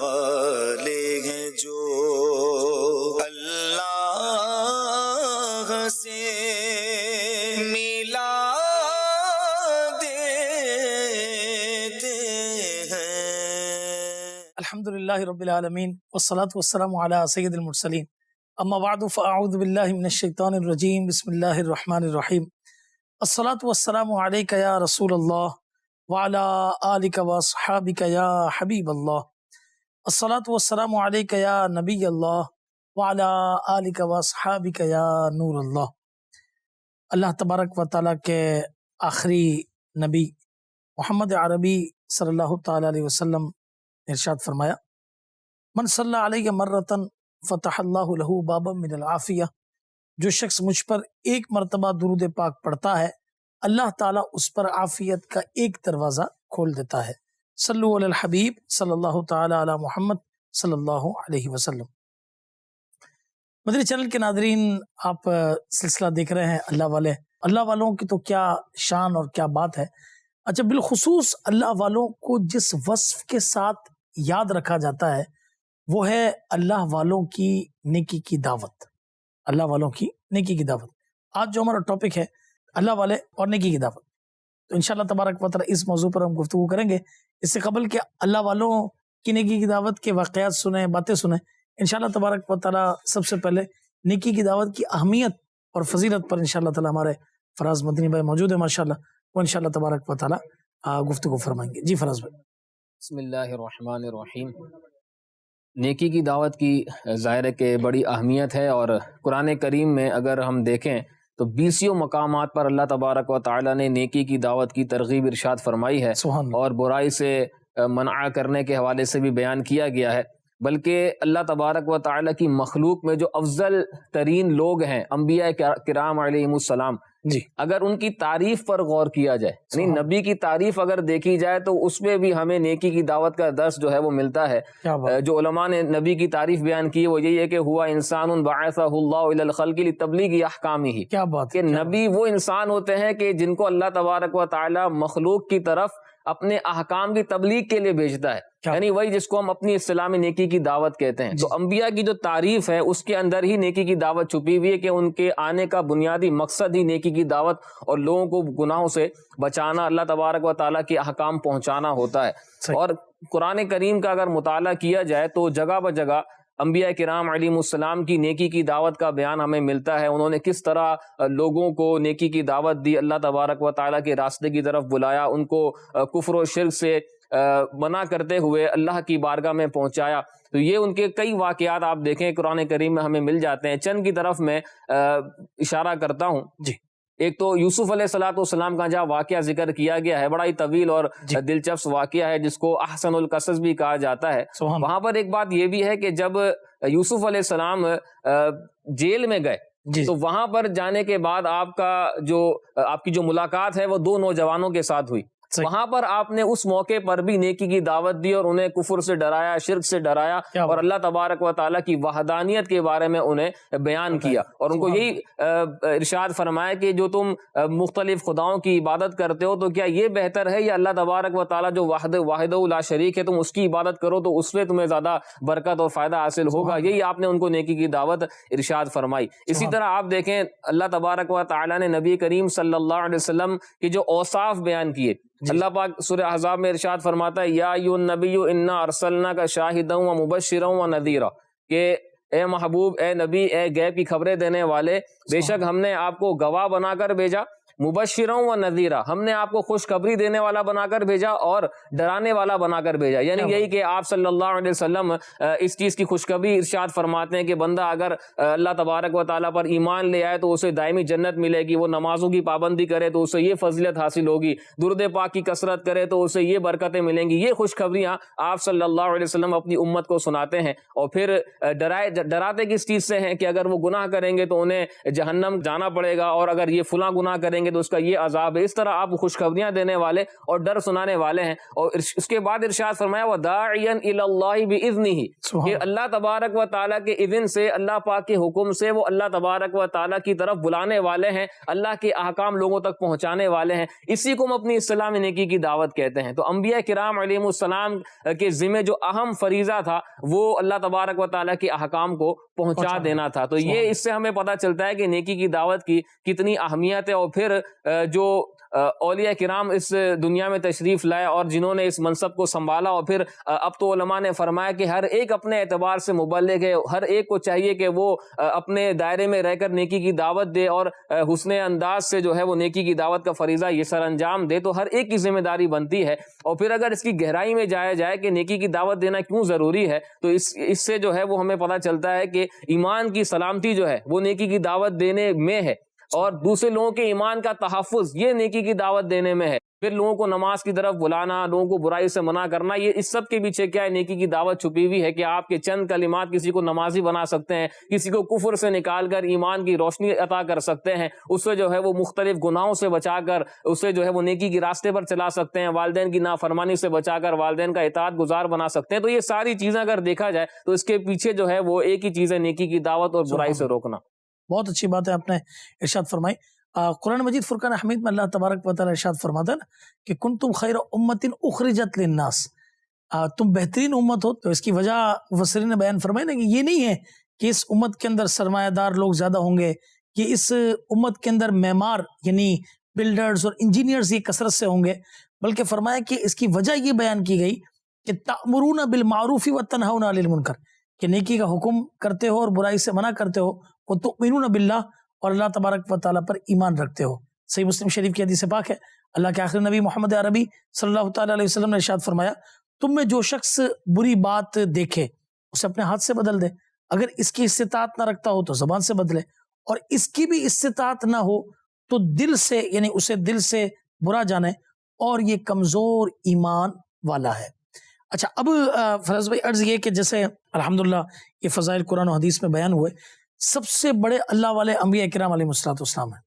والے ہیں جو اللہ سے ملا دیتے ہیں۔ الحمدللہ رب العالمین والصلاة والسلام علی سید المرسلین، اما بعد فاعوذ باللہ من الشیطان الرجیم، بسم اللہ الرحمن الرحیم۔ الصلاة والسلام علیک یا رسول اللہ وعلی آلک واصحابک یا حبیب اللہ۔ الصلاة والسلام علیک یا نبی اللہ وعلی آلک واصحابک یا نور اللہ۔ اللہ تبارک و تعالیٰ کے آخری نبی محمد عربی صلی اللہ تعالیٰ علیہ وسلم ارشاد فرمایا، من صلی علیہ مرتن فتح اللہ لہ بابا من العافیہ، جو شخص مجھ پر ایک مرتبہ درود پاک پڑھتا ہے اللہ تعالیٰ اس پر عافیت کا ایک دروازہ کھول دیتا ہے۔ صلو علی الحبیب صلی اللہ تعالیٰ علی محمد صلی اللہ علیہ وسلم۔ مدنی چینل کے ناظرین، آپ سلسلہ دیکھ رہے ہیں اللہ والے۔ اللہ والوں کی تو کیا شان اور کیا بات ہے۔ اچھا، بالخصوص اللہ والوں کو جس وصف کے ساتھ یاد رکھا جاتا ہے وہ ہے اللہ والوں کی نیکی کی دعوت۔ اللہ والوں کی نیکی کی دعوت۔ آج جو ہمارا ٹاپک ہے اللہ والے اور نیکی کی دعوت، تو انشاءاللہ تبارک و تعالی اس موضوع پر ہم گفتگو کریں گے۔ اس سے قبل کہ اللہ والوں کی نیکی کی دعوت کے واقعات سنیں، باتیں سنیں، انشاءاللہ تبارک و تعالی سب سے پہلے نیکی کی دعوت کی اہمیت اور فضیلت پر انشاءاللہ تعالی ہمارے فراز مدنی بھائی موجود ہیں ماشاءاللہ، وہ انشاءاللہ تبارک و تعالی گفتگو فرمائیں گے۔ جی فراز بھائی۔ بسم اللہ الرحمن الرحیم۔ نیکی کی دعوت کی ظاہر ہے کہ بڑی اہمیت ہے، اور قرآن کریم میں اگر ہم دیکھیں تو 20 مقامات پر اللہ تبارک و تعالی نے نیکی کی دعوت کی ترغیب ارشاد فرمائی ہے، اور برائی سے منع کرنے کے حوالے سے بھی بیان کیا گیا ہے۔ بلکہ اللہ تبارک و تعالی کی مخلوق میں جو افضل ترین لوگ ہیں انبیاء کرام علیہم السلام، جی، اگر ان کی تعریف پر غور کیا جائے، یعنی نبی کی تعریف اگر دیکھی جائے تو اس میں بھی ہمیں نیکی کی دعوت کا درس جو ہے وہ ملتا ہے۔ جو علماء نے نبی کی تعریف بیان کی وہ یہی ہے کہ ہوا انسان بعثہ اللہ الی الخلق لتبلیغ احکامہ، کیا بات کہ نبی وہ انسان ہوتے ہیں کہ جن کو اللہ تبارک و تعالی مخلوق کی طرف اپنے احکام کی تبلیغ کے لیے بھیجتا ہے، یعنی وہی جس کو ہم اپنی اصطلاح میں نیکی کی دعوت کہتے ہیں۔ تو انبیاء کی جو تعریف ہے اس کے اندر ہی نیکی کی دعوت چھپی ہوئی ہے کہ ان کے آنے کا بنیادی مقصد ہی نیکی کی دعوت اور لوگوں کو گناہوں سے بچانا، اللہ تبارک و تعالیٰ کے احکام پہنچانا ہوتا ہے۔ اور قرآن کریم کا اگر مطالعہ کیا جائے تو جگہ بجگہ انبیاء کرام علیہم السلام کی نیکی کی دعوت کا بیان ہمیں ملتا ہے۔ انہوں نے کس طرح لوگوں کو نیکی کی دعوت دی، اللہ تبارک و تعالیٰ کے راستے کی طرف بلایا، ان کو کفر و شرک سے منع کرتے ہوئے اللہ کی بارگاہ میں پہنچایا۔ تو یہ ان کے کئی واقعات آپ دیکھیں قرآن کریم میں ہمیں مل جاتے ہیں۔ چند کی طرف میں اشارہ کرتا ہوں۔ جی، ایک تو یوسف علیہ السلام کا جہاں واقعہ ذکر کیا گیا ہے، بڑا ہی طویل اور دلچسپ واقعہ ہے جس کو احسن القصص بھی کہا جاتا ہے۔ وہاں پر ایک بات یہ بھی ہے کہ جب یوسف علیہ السلام جیل میں گئے تو وہاں پر جانے کے بعد آپ کی جو ملاقات ہے وہ 2 نوجوانوں کے ساتھ ہوئی۔ وہاں پر آپ نے اس موقع پر بھی نیکی کی دعوت دی اور انہیں کفر سے ڈرایا، شرک سے ڈرایا، اور اللہ تبارک و تعالیٰ کی وحدانیت کے بارے میں انہیں بیان کیا، اور ان کو یہی ارشاد فرمایا کہ جو تم مختلف خداؤں کی عبادت کرتے ہو تو کیا یہ بہتر ہے یا اللہ تبارک و تعالیٰ جو واحد لا شریک ہے تم اس کی عبادت کرو تو اس میں تمہیں زیادہ برکت اور فائدہ حاصل ہوگا۔ یہی آپ نے ان کو نیکی کی دعوت ارشاد فرمائی۔ اسی طرح آپ دیکھیں اللہ تبارک و تعالیٰ نے نبی کریم صلی اللہ علیہ وسلم کے جو اوصاف بیان کیے، اللہ پاک سورہ احزاب میں ارشاد فرماتا ہے یا ایھا النبی انا ارسلناک شاہدا ومبشرا ونذیرا، کہ اے محبوب، اے نبی، اے غیب کی خبریں دینے والے، بے شک ہم نے آپ کو گواہ بنا کر بھیجا، مبشرا و نذیرا، ہم نے آپ کو خوشخبری دینے والا بنا کر بھیجا اور ڈرانے والا بنا کر بھیجا۔ یعنی یہی کہ آپ صلی اللہ علیہ وسلم اس چیز کی خوشخبری ارشاد فرماتے ہیں کہ بندہ اگر اللہ تبارک و تعالیٰ پر ایمان لے آئے تو اسے دائمی جنت ملے گی، وہ نمازوں کی پابندی کرے تو اسے یہ فضیلت حاصل ہوگی، درود پاک کی کثرت کرے تو اسے یہ برکتیں ملیں گی۔ یہ خوشخبریاں آپ صلی اللہ علیہ وسلم اپنی امت کو سناتے ہیں، اور پھر ڈراتے کس چیز سے ہیں کہ اگر وہ گناہ کریں گے تو انہیں جہنم جانا پڑے گا، اور اگر یہ فلاں گناہ کریں گے تو اس کا یہ عذاب ہے. اس طرح آپ خوشخبریاں دینے والے اور ڈر سنانے والے ہیں. اور اس کے بعد ارشاد فرمایا وَدَاعِيًا إِلَى اللَّهِ بِإِذْنِهِ کہ اللہ تبارک و تعالیٰ کے اذن سے, اللہ پاک کے حکم سے وہ اللہ تبارک و تعالیٰ کی طرف بلانے والے ہیں, اللہ کے احکام لوگوں تک پہنچانے والے ہیں. اسی کو ہم اپنی اصطلاح میں نیکی کی دعوت کہتے ہیں. تو انبیاء کرام علیہم السلام کے ذمہ جو اہم فریضہ تھا وہ اللہ تبارک و تعالیٰ کے احکام کو پہنچا دینا تھا. تو یہ اس سے ہمیں پتہ چلتا ہے کہ نیکی کی دعوت کی کتنی اہمیت ہے. اور پھر جو اولیاء کرام اس دنیا میں تشریف لائے اور جنہوں نے اس منصب کو سنبھالا, اور پھر اب تو علماء نے فرمایا کہ ہر ایک اپنے اعتبار سے مبلغ ہے, ہر ایک کو چاہیے کہ وہ اپنے دائرے میں رہ کر نیکی کی دعوت دے اور حسن انداز سے جو ہے وہ نیکی کی دعوت کا فریضہ یہ سر انجام دے. تو ہر ایک کی ذمہ داری بنتی ہے. اور پھر اگر اس کی گہرائی میں جایا جائے کہ نیکی کی دعوت دینا کیوں ضروری ہے, تو اس سے جو ہے وہ ہمیں پتہ چلتا ہے کہ ایمان کی سلامتی جو ہے وہ نیکی کی دعوت دینے میں ہے, اور دوسرے لوگوں کے ایمان کا تحفظ یہ نیکی کی دعوت دینے میں ہے. پھر لوگوں کو نماز کی طرف بلانا, لوگوں کو برائی سے منع کرنا, یہ اس سب کے پیچھے کیا ہے, نیکی کی دعوت چھپی ہوئی ہے کہ آپ کے چند کلمات کسی کو نمازی بنا سکتے ہیں, کسی کو کفر سے نکال کر ایمان کی روشنی عطا کر سکتے ہیں, اس سے جو ہے وہ مختلف گناہوں سے بچا کر اسے جو ہے وہ نیکی کے راستے پر چلا سکتے ہیں, والدین کی نافرمانی سے بچا کر والدین کا اطاعت گزار بنا سکتے ہیں. تو یہ ساری چیزیں اگر دیکھا جائے تو اس کے پیچھے جو ہے وہ ایک ہی چیز ہے, نیکی کی دعوت اور برائی سے روکنا. بہت اچھی بات ہے آپ نے ارشاد فرمائی. قرآن مجید فرقان حمید میں اللہ تبارک و تعالی ارشاد فرماتا ہے نا کہ کنتم خیر امت اخرجت للناس, تم بہترین امت ہو. تو اس کی وجہ مفسرین نے بیان فرمائی نا کہ یہ نہیں ہے کہ اس امت کے اندر سرمایہ دار لوگ زیادہ ہوں گے, کہ اس امت کے اندر معمار یعنی بلڈرز اور انجینئرز یہ کثرت سے ہوں گے, بلکہ فرمایا کہ اس کی وجہ یہ بیان کی گئی کہ تأمرون بالمعروف وتنہون عن المنکر, کہ نیکی کا حکم کرتے ہو اور برائی سے منع کرتے ہو, وتؤمنون باللہ اور اللہ تبارک و تعالیٰ پر ایمان رکھتے ہو. صحیح مسلم شریف کی حدیث پاک ہے, اللہ کے آخری نبی محمد عربی صلی اللہ تعالیٰ علیہ وسلم نے ارشاد فرمایا تم میں جو شخص بری بات دیکھے اسے اپنے ہاتھ سے بدل دے, اگر اس کی استطاعت نہ رکھتا ہو تو زبان سے بدلے, اور اس کی بھی استطاعت نہ ہو تو دل سے, یعنی اسے دل سے برا جانے, اور یہ کمزور ایمان والا ہے. اچھا, اب فراز بھائی عرض یہ کہ جیسے الحمدللہ یہ فضائل قرآن و حدیث میں بیان ہوئے, سب سے بڑے اللہ والے انبیاء کرام علیہ السلام ہیں,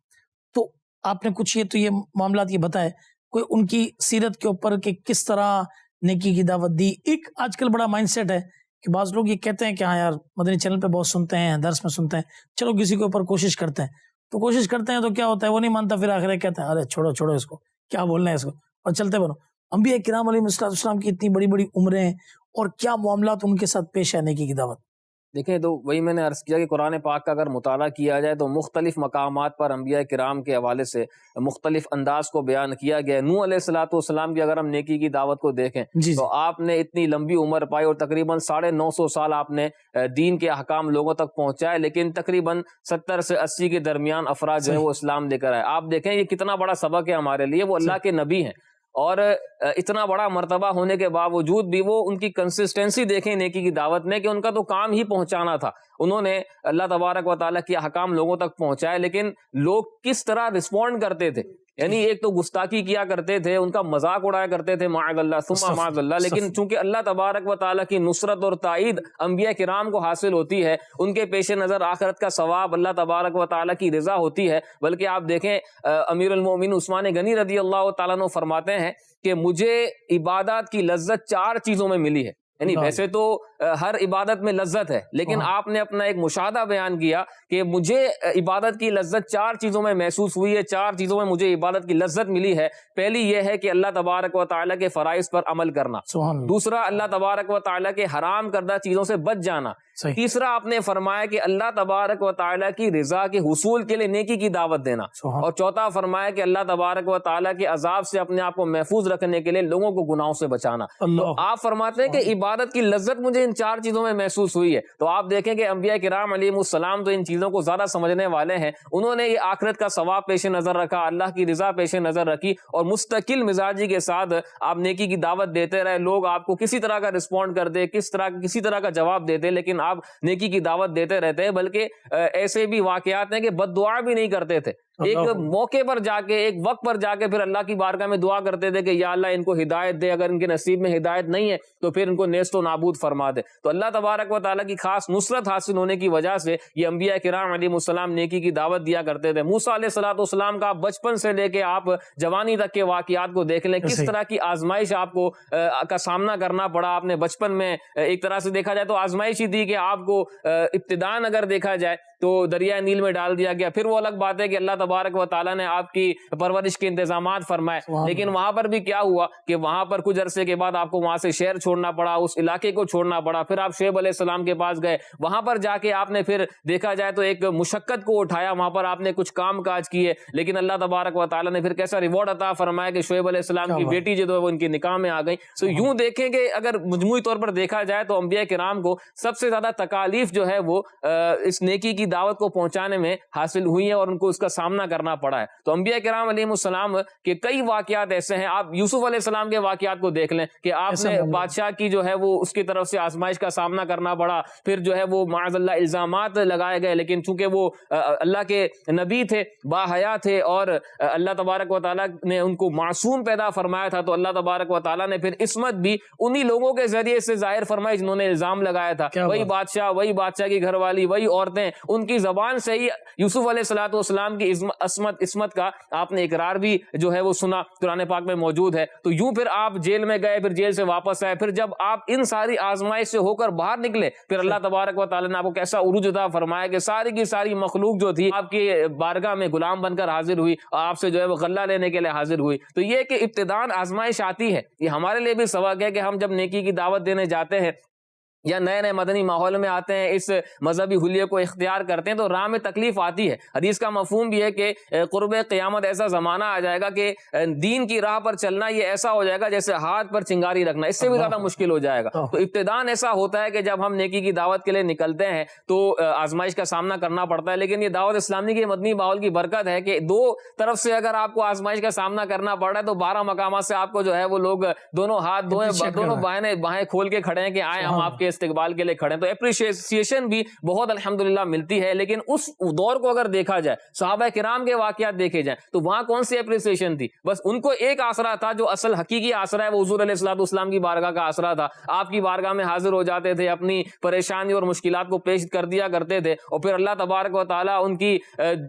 تو آپ نے کچھ یہ معاملات یہ بتائے, کوئی ان کی سیرت کے اوپر کہ کس طرح نیکی کی دعوت دی. ایک آج کل بڑا مائنڈ سیٹ ہے کہ بعض لوگ یہ کہتے ہیں کہ ہاں یار مدنی چینل پہ بہت سنتے ہیں, درس میں سنتے ہیں, چلو کسی کے اوپر کوشش کرتے ہیں, تو کوشش کرتے ہیں تو کیا ہوتا ہے, وہ نہیں مانتا, پھر آخر کہتے ہیں ارے چھوڑو اس کو, کیا بولنا ہے اس کو, اور چلتے بنو. انبیاء کرام علیہ السلام کی اتنی بڑی بڑی عمریں اور کیا معاملات ان کے ساتھ پیش ہے نیکی کی دعوت. دیکھیں, تو وہی میں نے عرض کیا کہ قرآن پاک کا اگر مطالعہ کیا جائے تو مختلف مقامات پر انبیاء کرام کے حوالے سے مختلف انداز کو بیان کیا گیا ہے. نوح علیہ السلام کی اگر ہم نیکی کی دعوت کو دیکھیں تو آپ نے اتنی لمبی عمر پائی اور تقریباً 950 سال آپ نے دین کے احکام لوگوں تک پہنچائے, لیکن تقریباً 70 سے 80 کے درمیان افراد جو ہے وہ اسلام لے کر آئے. آپ دیکھیں یہ کتنا بڑا سبق ہے ہمارے لیے. وہ اللہ کے نبی ہیں اور اتنا بڑا مرتبہ ہونے کے باوجود بھی وہ ان کی کنسسٹنسی دیکھیں نیکی کی دعوت میں, کہ ان کا تو کام ہی پہنچانا تھا. انہوں نے اللہ تبارک و تعالیٰ کے احکام لوگوں تک پہنچائے, لیکن لوگ کس طرح رسپونڈ کرتے تھے, یعنی ایک تو گستاخی کیا کرتے تھے, ان کا مذاق اڑایا کرتے تھے, معاذ اللہ ثم معاذ اللہ. لیکن چونکہ اللہ تبارک و تعالیٰ کی نصرت اور تائید انبیاء کرام کو حاصل ہوتی ہے, ان کے پیش نظر آخرت کا ثواب, اللہ تبارک و تعالیٰ کی رضا ہوتی ہے. بلکہ آپ دیکھیں امیر المومنین عثمان غنی رضی اللہ تعالیٰ عنہ فرماتے ہیں کہ مجھے عبادات کی لذت 4 چیزوں میں ملی ہے. یعنی ویسے تو ہر عبادت میں لذت ہے, لیکن آپ نے اپنا ایک مشاہدہ بیان کیا کہ مجھے عبادت کی لذت 4 چیزوں میں محسوس ہوئی ہے, 4 چیزوں میں مجھے عبادت کی لذت ملی ہے. پہلی یہ ہے کہ اللہ تبارک و تعالیٰ کے فرائض پر عمل کرنا, دوسرا اللہ تبارک و تعالیٰ کے حرام کردہ چیزوں سے بچ جانا, تیسرا آپ نے فرمایا کہ اللہ تبارک و تعالیٰ کی رضا کے حصول کے لیے نیکی کی دعوت دینا, اور چوتھا فرمایا کہ اللہ تبارک و تعالیٰ کے عذاب سے اپنے آپ کو محفوظ رکھنے کے لیے لوگوں کو گناہوں سے بچانا. تو آپ فرماتے ہیں کہ عبادت کی لذت مجھے ان 4 چیزوں میں محسوس ہوئی ہے. تو آپ دیکھیں کہ انبیاء کرام علیہ السلام تو ان چیزوں کو زیادہ سمجھنے والے ہیں. انہوں نے یہ آخرت کا ثواب پیش نظر رکھا, اللہ کی رضا پیش نظر رکھی, اور مستقل مزاجی کے ساتھ آپ نیکی کی دعوت دیتے رہے. لوگ آپ کو کسی طرح کا رسپونڈ کرتے, کسی طرح کا جواب دیتے, لیکن آپ نیکی کی دعوت دیتے رہتے. بلکہ ایسے بھی واقعات ہیں کہ بد دعا بھی نہیں کرتے تھے, ایک موقع پر جا کے، ایک وقت پر جا کے پھر اللہ کی بارگاہ میں دعا کرتے تھے کہ یا اللہ ان کو ہدایت دے، اگر ان کے نصیب میں ہدایت نہیں ہے تو پھر ان کو نیست و نابود فرما دے۔ تو اللہ تبارک و تعالیٰ کی خاص نصرت حاصل ہونے کی وجہ سے یہ انبیاء کرام علیہ السلام نیکی کی دعوت دیا کرتے تھے۔ موسیٰ علیہ السلام کا بچپن سے لے کے آپ جوانی تک کے واقعات کو دیکھ لیں، کس طرح کی آزمائش آپ کو کا سامنا کرنا پڑا۔ آپ نے بچپن میں ایک طرح سے دیکھا جائے تو آزمائش ہی تھی کہ آپ کو ابتداً اگر دیکھا جائے تو دریائے نیل میں ڈال دیا گیا، پھر وہ الگ بات ہے کہ اللہ تبارک و تعالیٰ نے آپ کی پرورش کے انتظامات فرمائے، لیکن وہاں پر بھی کیا ہوا کہ وہاں پر کچھ عرصے کے بعد آپ کو وہاں سے شہر چھوڑنا پڑا، اس علاقے کو چھوڑنا پڑا، پھر آپ شعیب علیہ السلام کے پاس گئے، وہاں پر جا کے آپ نے پھر دیکھا جائے تو ایک مشقت کو اٹھایا، وہاں پر آپ نے کچھ کام کاج کیے، لیکن اللہ تبارک و تعالیٰ نے پھر کیسا ریوارڈ عطا فرمایا کہ شعیب علیہ السلام کی بیٹی جو وہ ان کے نکاح میں آ گئی۔ تو یوں دیکھیں کہ اگر مجموعی طور پر دیکھا جائے تو انبیاء کرام کو سب سے زیادہ تکالیف جو ہے وہ اس نیکی کی دعوت کو پہنچانے میں حاصل ہوئی ہیں اور ان کو اس کا سامنا کرنا پڑا ہے۔ تو انبیاء کرام علیہ السلام کے کئی واقعات ایسے ہیں، آپ یوسف علیہ السلام کے واقعات کو دیکھ لیں کہ آپ نے بادشاہ کی جو ہے وہ اس کی طرف سے آزمائش کا سامنا کرنا پڑا، پھر جو ہے وہ معاذ اللہ الزامات لگائے گئے، لیکن چونکہ وہ اللہ کے نبی تھے، با حیا تھے اور اللہ تبارک و تعالیٰ نے ان کو معصوم پیدا فرمایا تھا، تو اللہ تبارک و تعالیٰ نے پھر عصمت بھی انہی لوگوں کے ذریعے سے ظاہر فرمائی جنہوں نے الزام لگایا تھا، وہی بادشاہ کی گھر والی، وہی عورتیں، ان کی زبان سے ہی یوسف علیہ السلام کی عصمت کا آپ نے اقرار بھی جو ہے وہ سنا، قرآن پاک میں موجود ہے۔ تو یوں پھر آپ جیل میں گئے، پھر جیل سے واپس آئے، پھر جب آپ ان ساری آزمائش سے ہو کر باہر نکلے، پھر اللہ تبارک و تعالیٰ نے آپ کو کیسا عروج عطا فرمایا کہ ساری کی ساری مخلوق جو تھی آپ کی بارگاہ میں غلام بن کر حاضر ہوئی اور آپ سے جو ہے وہ غلہ لینے کے لیے حاضر ہوئی۔ تو یہ کہ ابتداءً آزمائش آتی ہے، یہ ہمارے لیے بھی سبق ہے کہ ہم جب نیکی کی دعوت دینے جاتے ہیں یا نئے نئے مدنی ماحول میں آتے ہیں، اس مذہبی حلیے کو اختیار کرتے ہیں تو راہ میں تکلیف آتی ہے۔ حدیث کا مفہوم بھی ہے کہ قرب قیامت ایسا زمانہ آ جائے گا کہ دین کی راہ پر چلنا یہ ایسا ہو جائے گا جیسے ہاتھ پر چنگاری رکھنا، اس سے بھی زیادہ مشکل ہو جائے گا۔ تو ابتداً ایسا ہوتا ہے کہ جب ہم نیکی کی دعوت کے لیے نکلتے ہیں تو آزمائش کا سامنا کرنا پڑتا ہے، لیکن یہ دعوت اسلامی کے مدنی ماحول کی برکت ہے کہ دو طرف سے اگر آپ کو آزمائش کا سامنا کرنا پڑ رہا ہے تو 12 مقامات سے آپ کو جو ہے وہ لوگ دونوں ہاتھ دونوں بائیں کھول کے کھڑے ہیں کہ آئیں ہم آپ کے استقبال کے لیے کھڑے ہیں۔ تو اپریشیشن بھی بہت الحمدللہ ملتی ہے، لیکن اس دور کو اگر دیکھا جائے، صحابہ کرام کے واقعات دیکھے جائیں تو وہاں کون سی اپریشیشن تھی؟ بس ان کو ایک آسرا تھا، جو اصل حقیقی آسرا ہے وہ حضور علیہ السلام کی بارگاہ کا آسرا تھا۔ آپ کی بارگاہ میں حاضر ہو جاتے تھے، اپنی پریشانی اور مشکلات کو پیش کر دیا کرتے تھے، اور پھر اللہ تبارک و تعالیٰ ان کی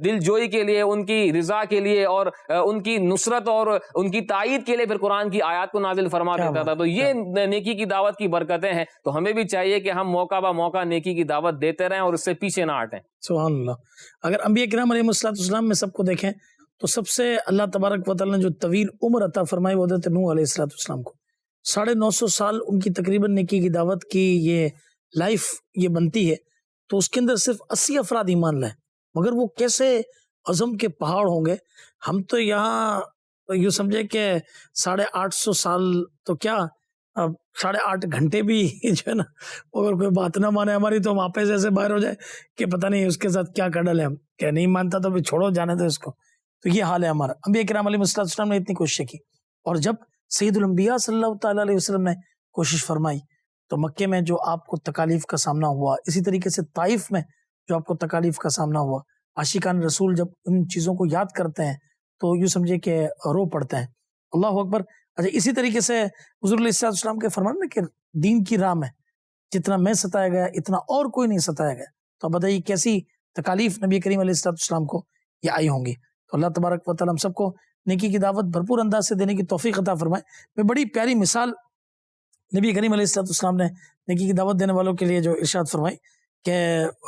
دل جوئی کے لیے، ان کی رضا کے لیے اور ان کی نصرت اور ان کی تائید کے لیے پھر قرآن کی آیات کو نازل فرما دیتا تھا۔ تو یہ نیکی کی دعوت کی برکتیں ہیں، تو ہمیں بھی چاہیے کہ ہم موقع با موقع نیکی کی دعوت دیتے رہیں اور اس سے پیچھے نہ ہٹیں۔ سبحان اللہ۔ اگر انبیاء کرام علیہ السلام میں سب کو دیکھیں تو سب سے اللہ تبارک و تعالیٰ نے جو طویل عمر عطا فرمائی وہ حضرت نوح علیہ السلام کو، 950 سال ان کی تقریباً نیکی کی دعوت کی یہ لائف یہ بنتی ہے، تو اس کے اندر صرف 80 افراد ایمان لائے، مگر وہ کیسے عزم کے پہاڑ ہوں گے۔ ہم تو یہاں یوں سمجھے کہ 850 سال تو کیا 8.5 گھنٹے بھی جو ہے نا، اگر کوئی بات نہ مانے ہماری تو ہم آپے سے ایسے باہر ہو جائے کہ پتہ نہیں اس کے ساتھ کیا کر ڈالے، ہم کہ نہیں مانتا تو بھی چھوڑو، جانے دو اس کو۔ تو یہ حال ہے ہمارا۔ انبیاء کرام علیہ السلام نے اتنی کوششیں کی، اور جب سید الانبیاء صلی اللہ تعالیٰ علیہ وسلم نے کوشش فرمائی تو مکے میں جو آپ کو تکالیف کا سامنا ہوا، اسی طریقے سے طائف میں جو آپ کو تکالیف کا سامنا ہوا، عاشقان رسول جب ان چیزوں کو یاد کرتے ہیں تو یوں سمجھے کہ رو پڑتے ہیں۔ اللہ اکبر۔ اچھا، اسی طریقے سے حضور علیہ السلام کے فرمان میں کہ دین کی راہ میں جتنا میں ستایا گیا اتنا اور کوئی نہیں ستایا گیا، تو بتائیے کیسی تکالیف نبی کریم علیہ السلام کو یہ آئی ہوں گی۔ تو اللہ تبارک و تعالیٰ ہم سب کو نیکی کی دعوت بھرپور انداز سے دینے کی توفیق عطا فرمائے۔ میں بڑی پیاری مثال نبی کریم علیہ السلام نے نیکی کی دعوت دینے والوں کے لیے جو ارشاد فرمائی کہ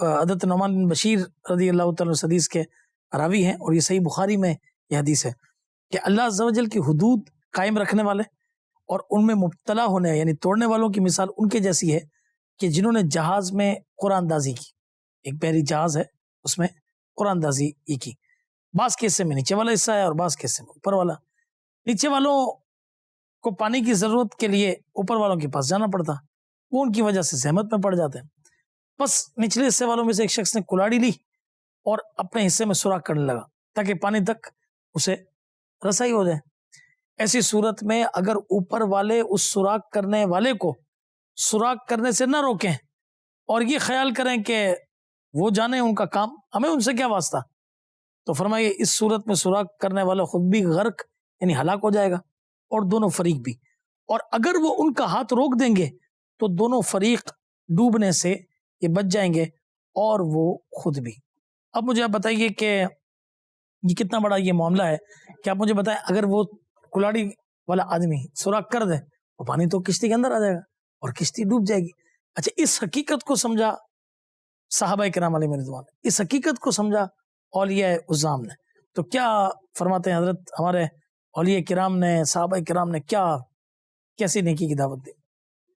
حضرت نعمان بن بشیر رضی اللہ تعالیٰ عنہ حدیث کے راوی ہیں، اور یہ صحیح بخاری میں یہ حدیث ہے کہ اللہ عز و جل کی حدود قائم رکھنے والے اور ان میں مبتلا ہونے یعنی توڑنے والوں کی مثال ان کے جیسی ہے کہ جنہوں نے جہاز میں قرآن اندازی کی۔ ایک بحری جہاز ہے، اس میں قرآن اندازی یہ کی، بعض کے حصے میں نیچے والا حصہ ہے اور بعض کے حصے میں اوپر والا۔ نیچے والوں کو پانی کی ضرورت کے لیے اوپر والوں کے پاس جانا پڑتا، وہ ان کی وجہ سے زحمت میں پڑ جاتے ہیں۔ بس نچلے حصے والوں میں سے ایک شخص نے کلاڑی لی اور اپنے حصے میں سوراخ کرنے لگا تاکہ پانی تک اسے رسائی ہو جائے۔ ایسی صورت میں اگر اوپر والے اس سوراخ کرنے والے کو سوراخ کرنے سے نہ روکیں اور یہ خیال کریں کہ وہ جانے ان کا کام، ہمیں ان سے کیا واسطہ، تو فرمایا اس صورت میں سوراخ کرنے والا خود بھی غرق یعنی ہلاک ہو جائے گا اور دونوں فریق بھی، اور اگر وہ ان کا ہاتھ روک دیں گے تو دونوں فریق ڈوبنے سے یہ بچ جائیں گے اور وہ خود بھی۔ اب مجھے آپ بتائیے کہ یہ کتنا بڑا یہ معاملہ ہے کہ آپ مجھے بتائیں اگر وہ کلاڑی والا آدمی سوراخ کر دے وہ پانی تو کشتی کے اندر آ جائے گا اور کشتی ڈوب جائے گی۔ اچھا اس حقیقت کو سمجھا صحابہ کرام علیہ رضوان، اس حقیقت کو سمجھا اولیاء عظام نے، تو کیا فرماتے ہیں حضرت ہمارے اولیاء کرام نے، صحابہ کرام نے کیا کیسی نیکی کی دعوت دی؟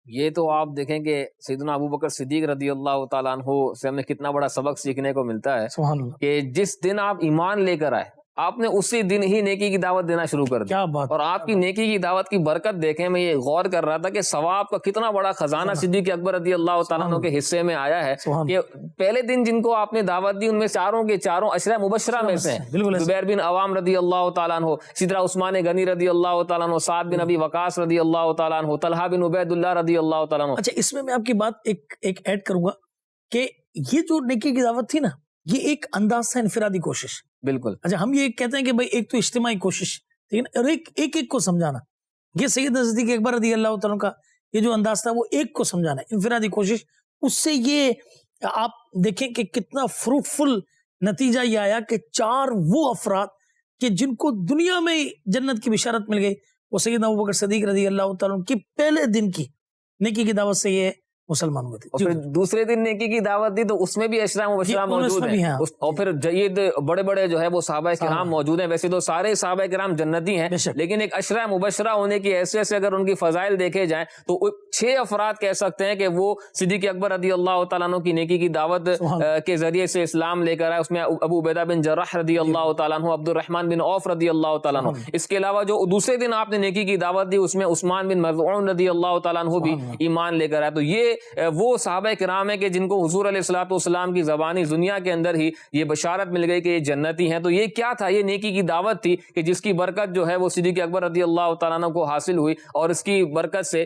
یہ تو آپ دیکھیں کہ سیدنا ابو بکر صدیق رضی اللہ تعالیٰ عنہ سے ہمیں کتنا بڑا سبق سیکھنے کو ملتا ہے سبحان اللہ، کہ جس دن آپ ایمان لے کر آئے آپ نے اسی دن ہی نیکی کی دعوت دینا شروع کر دی، کیا بات، اور آپ کی نیکی کی دعوت کی برکت دیکھیں، میں یہ غور کر رہا تھا کہ ثواب کا کتنا بڑا خزانہ صدیق اکبر رضی اللہ تعالیٰ عنہ کے حصے میں آیا ہے سبحان کہ پہلے دن جن کو آپ نے دعوت دی ان میں چاروں کے چاروں عشرہ مبشرہ میں سے ہیں، بالکل ایسا۔ زبیر بن عوام رضی اللہ تعالیٰ عنہ، اسی طرح عثمان غنی رضی اللہ تعالیٰ عنہ، سعد بن ابی وقاص رضی اللہ تعالیٰ عنہ، طلحہ بن عبید اللہ رضی اللہ تعالیٰ عنہ۔ اچھا اس میں آپ کی بات ایک ایڈ کروں گا کہ یہ جو نیکی کی دعوت تھی نا یہ ایک انداز تھا انفرادی کوشش، بالکل۔ اچھا ہم یہ کہتے ہیں کہ بھائی ایک تو اجتماعی کوشش، ٹھیک ہے نا، اور ایک کو سمجھانا، یہ سیدنا صدیق اکبر رضی اللہ تعالیٰ کا یہ جو انداز تھا وہ ایک کو سمجھانا، انفرادی کوشش، اس سے یہ آپ دیکھیں کہ کتنا فروٹفل نتیجہ یہ آیا کہ 4 وہ افراد کہ جن کو دنیا میں جنت کی بشارت مل گئی، وہ سیدنا ابوبکر صدیق رضی اللہ تعالیٰ کی پہلے دن کی نیکی کی دعوت سے یہ مسلمان ہوئے تھے، اور پھر دوسرے دن نیکی کی دعوت دی تو اس میں بھی عشرہ مبشرہ موجود ہیں، اور پھر جید بڑے بڑے جو ہے وہ صحابہ کرام موجود ہیں، ویسے تو سارے صحابہ کرام جنتی ہیں لیکن ایک عشرہ مبشرہ ہونے کی حیثیت سے اگر ان کی فضائل دیکھے جائیں تو 6 افراد کہہ سکتے ہیں کہ وہ صدیق اکبر رضی اللہ تعالیٰ عنہ کی نیکی کی دعوت کے ذریعے سے اسلام لے کر آئے، اس میں ابو عبیدہ بن جراح رضی اللہ تعالیٰ عنہ، عبد الرحمن بن عوف رضی اللہ تعالیٰ عنہ، اس کے علاوہ جو دوسرے دن آپ نے نیکی کی دعوت دی اس میں عثمان بن مظعون رضی اللہ تعالیٰ عنہ بھی ایمان لے کر آئے۔ تو یہ وہ صحابہ کرام ہیں کہ جن کو حضور علیہ الصلوۃ والسلام کی زبانی دنیا کے اندر ہی یہ بشارت مل گئی کہ یہ جنتی ہیں۔ تو یہ کیا تھا؟ یہ نیکی کی دعوت تھی کہ جس کی برکت جو ہے وہ صدیق اکبر رضی اللہ تعالیٰ عنہ کو حاصل ہوئی، اور اس کی برکت سے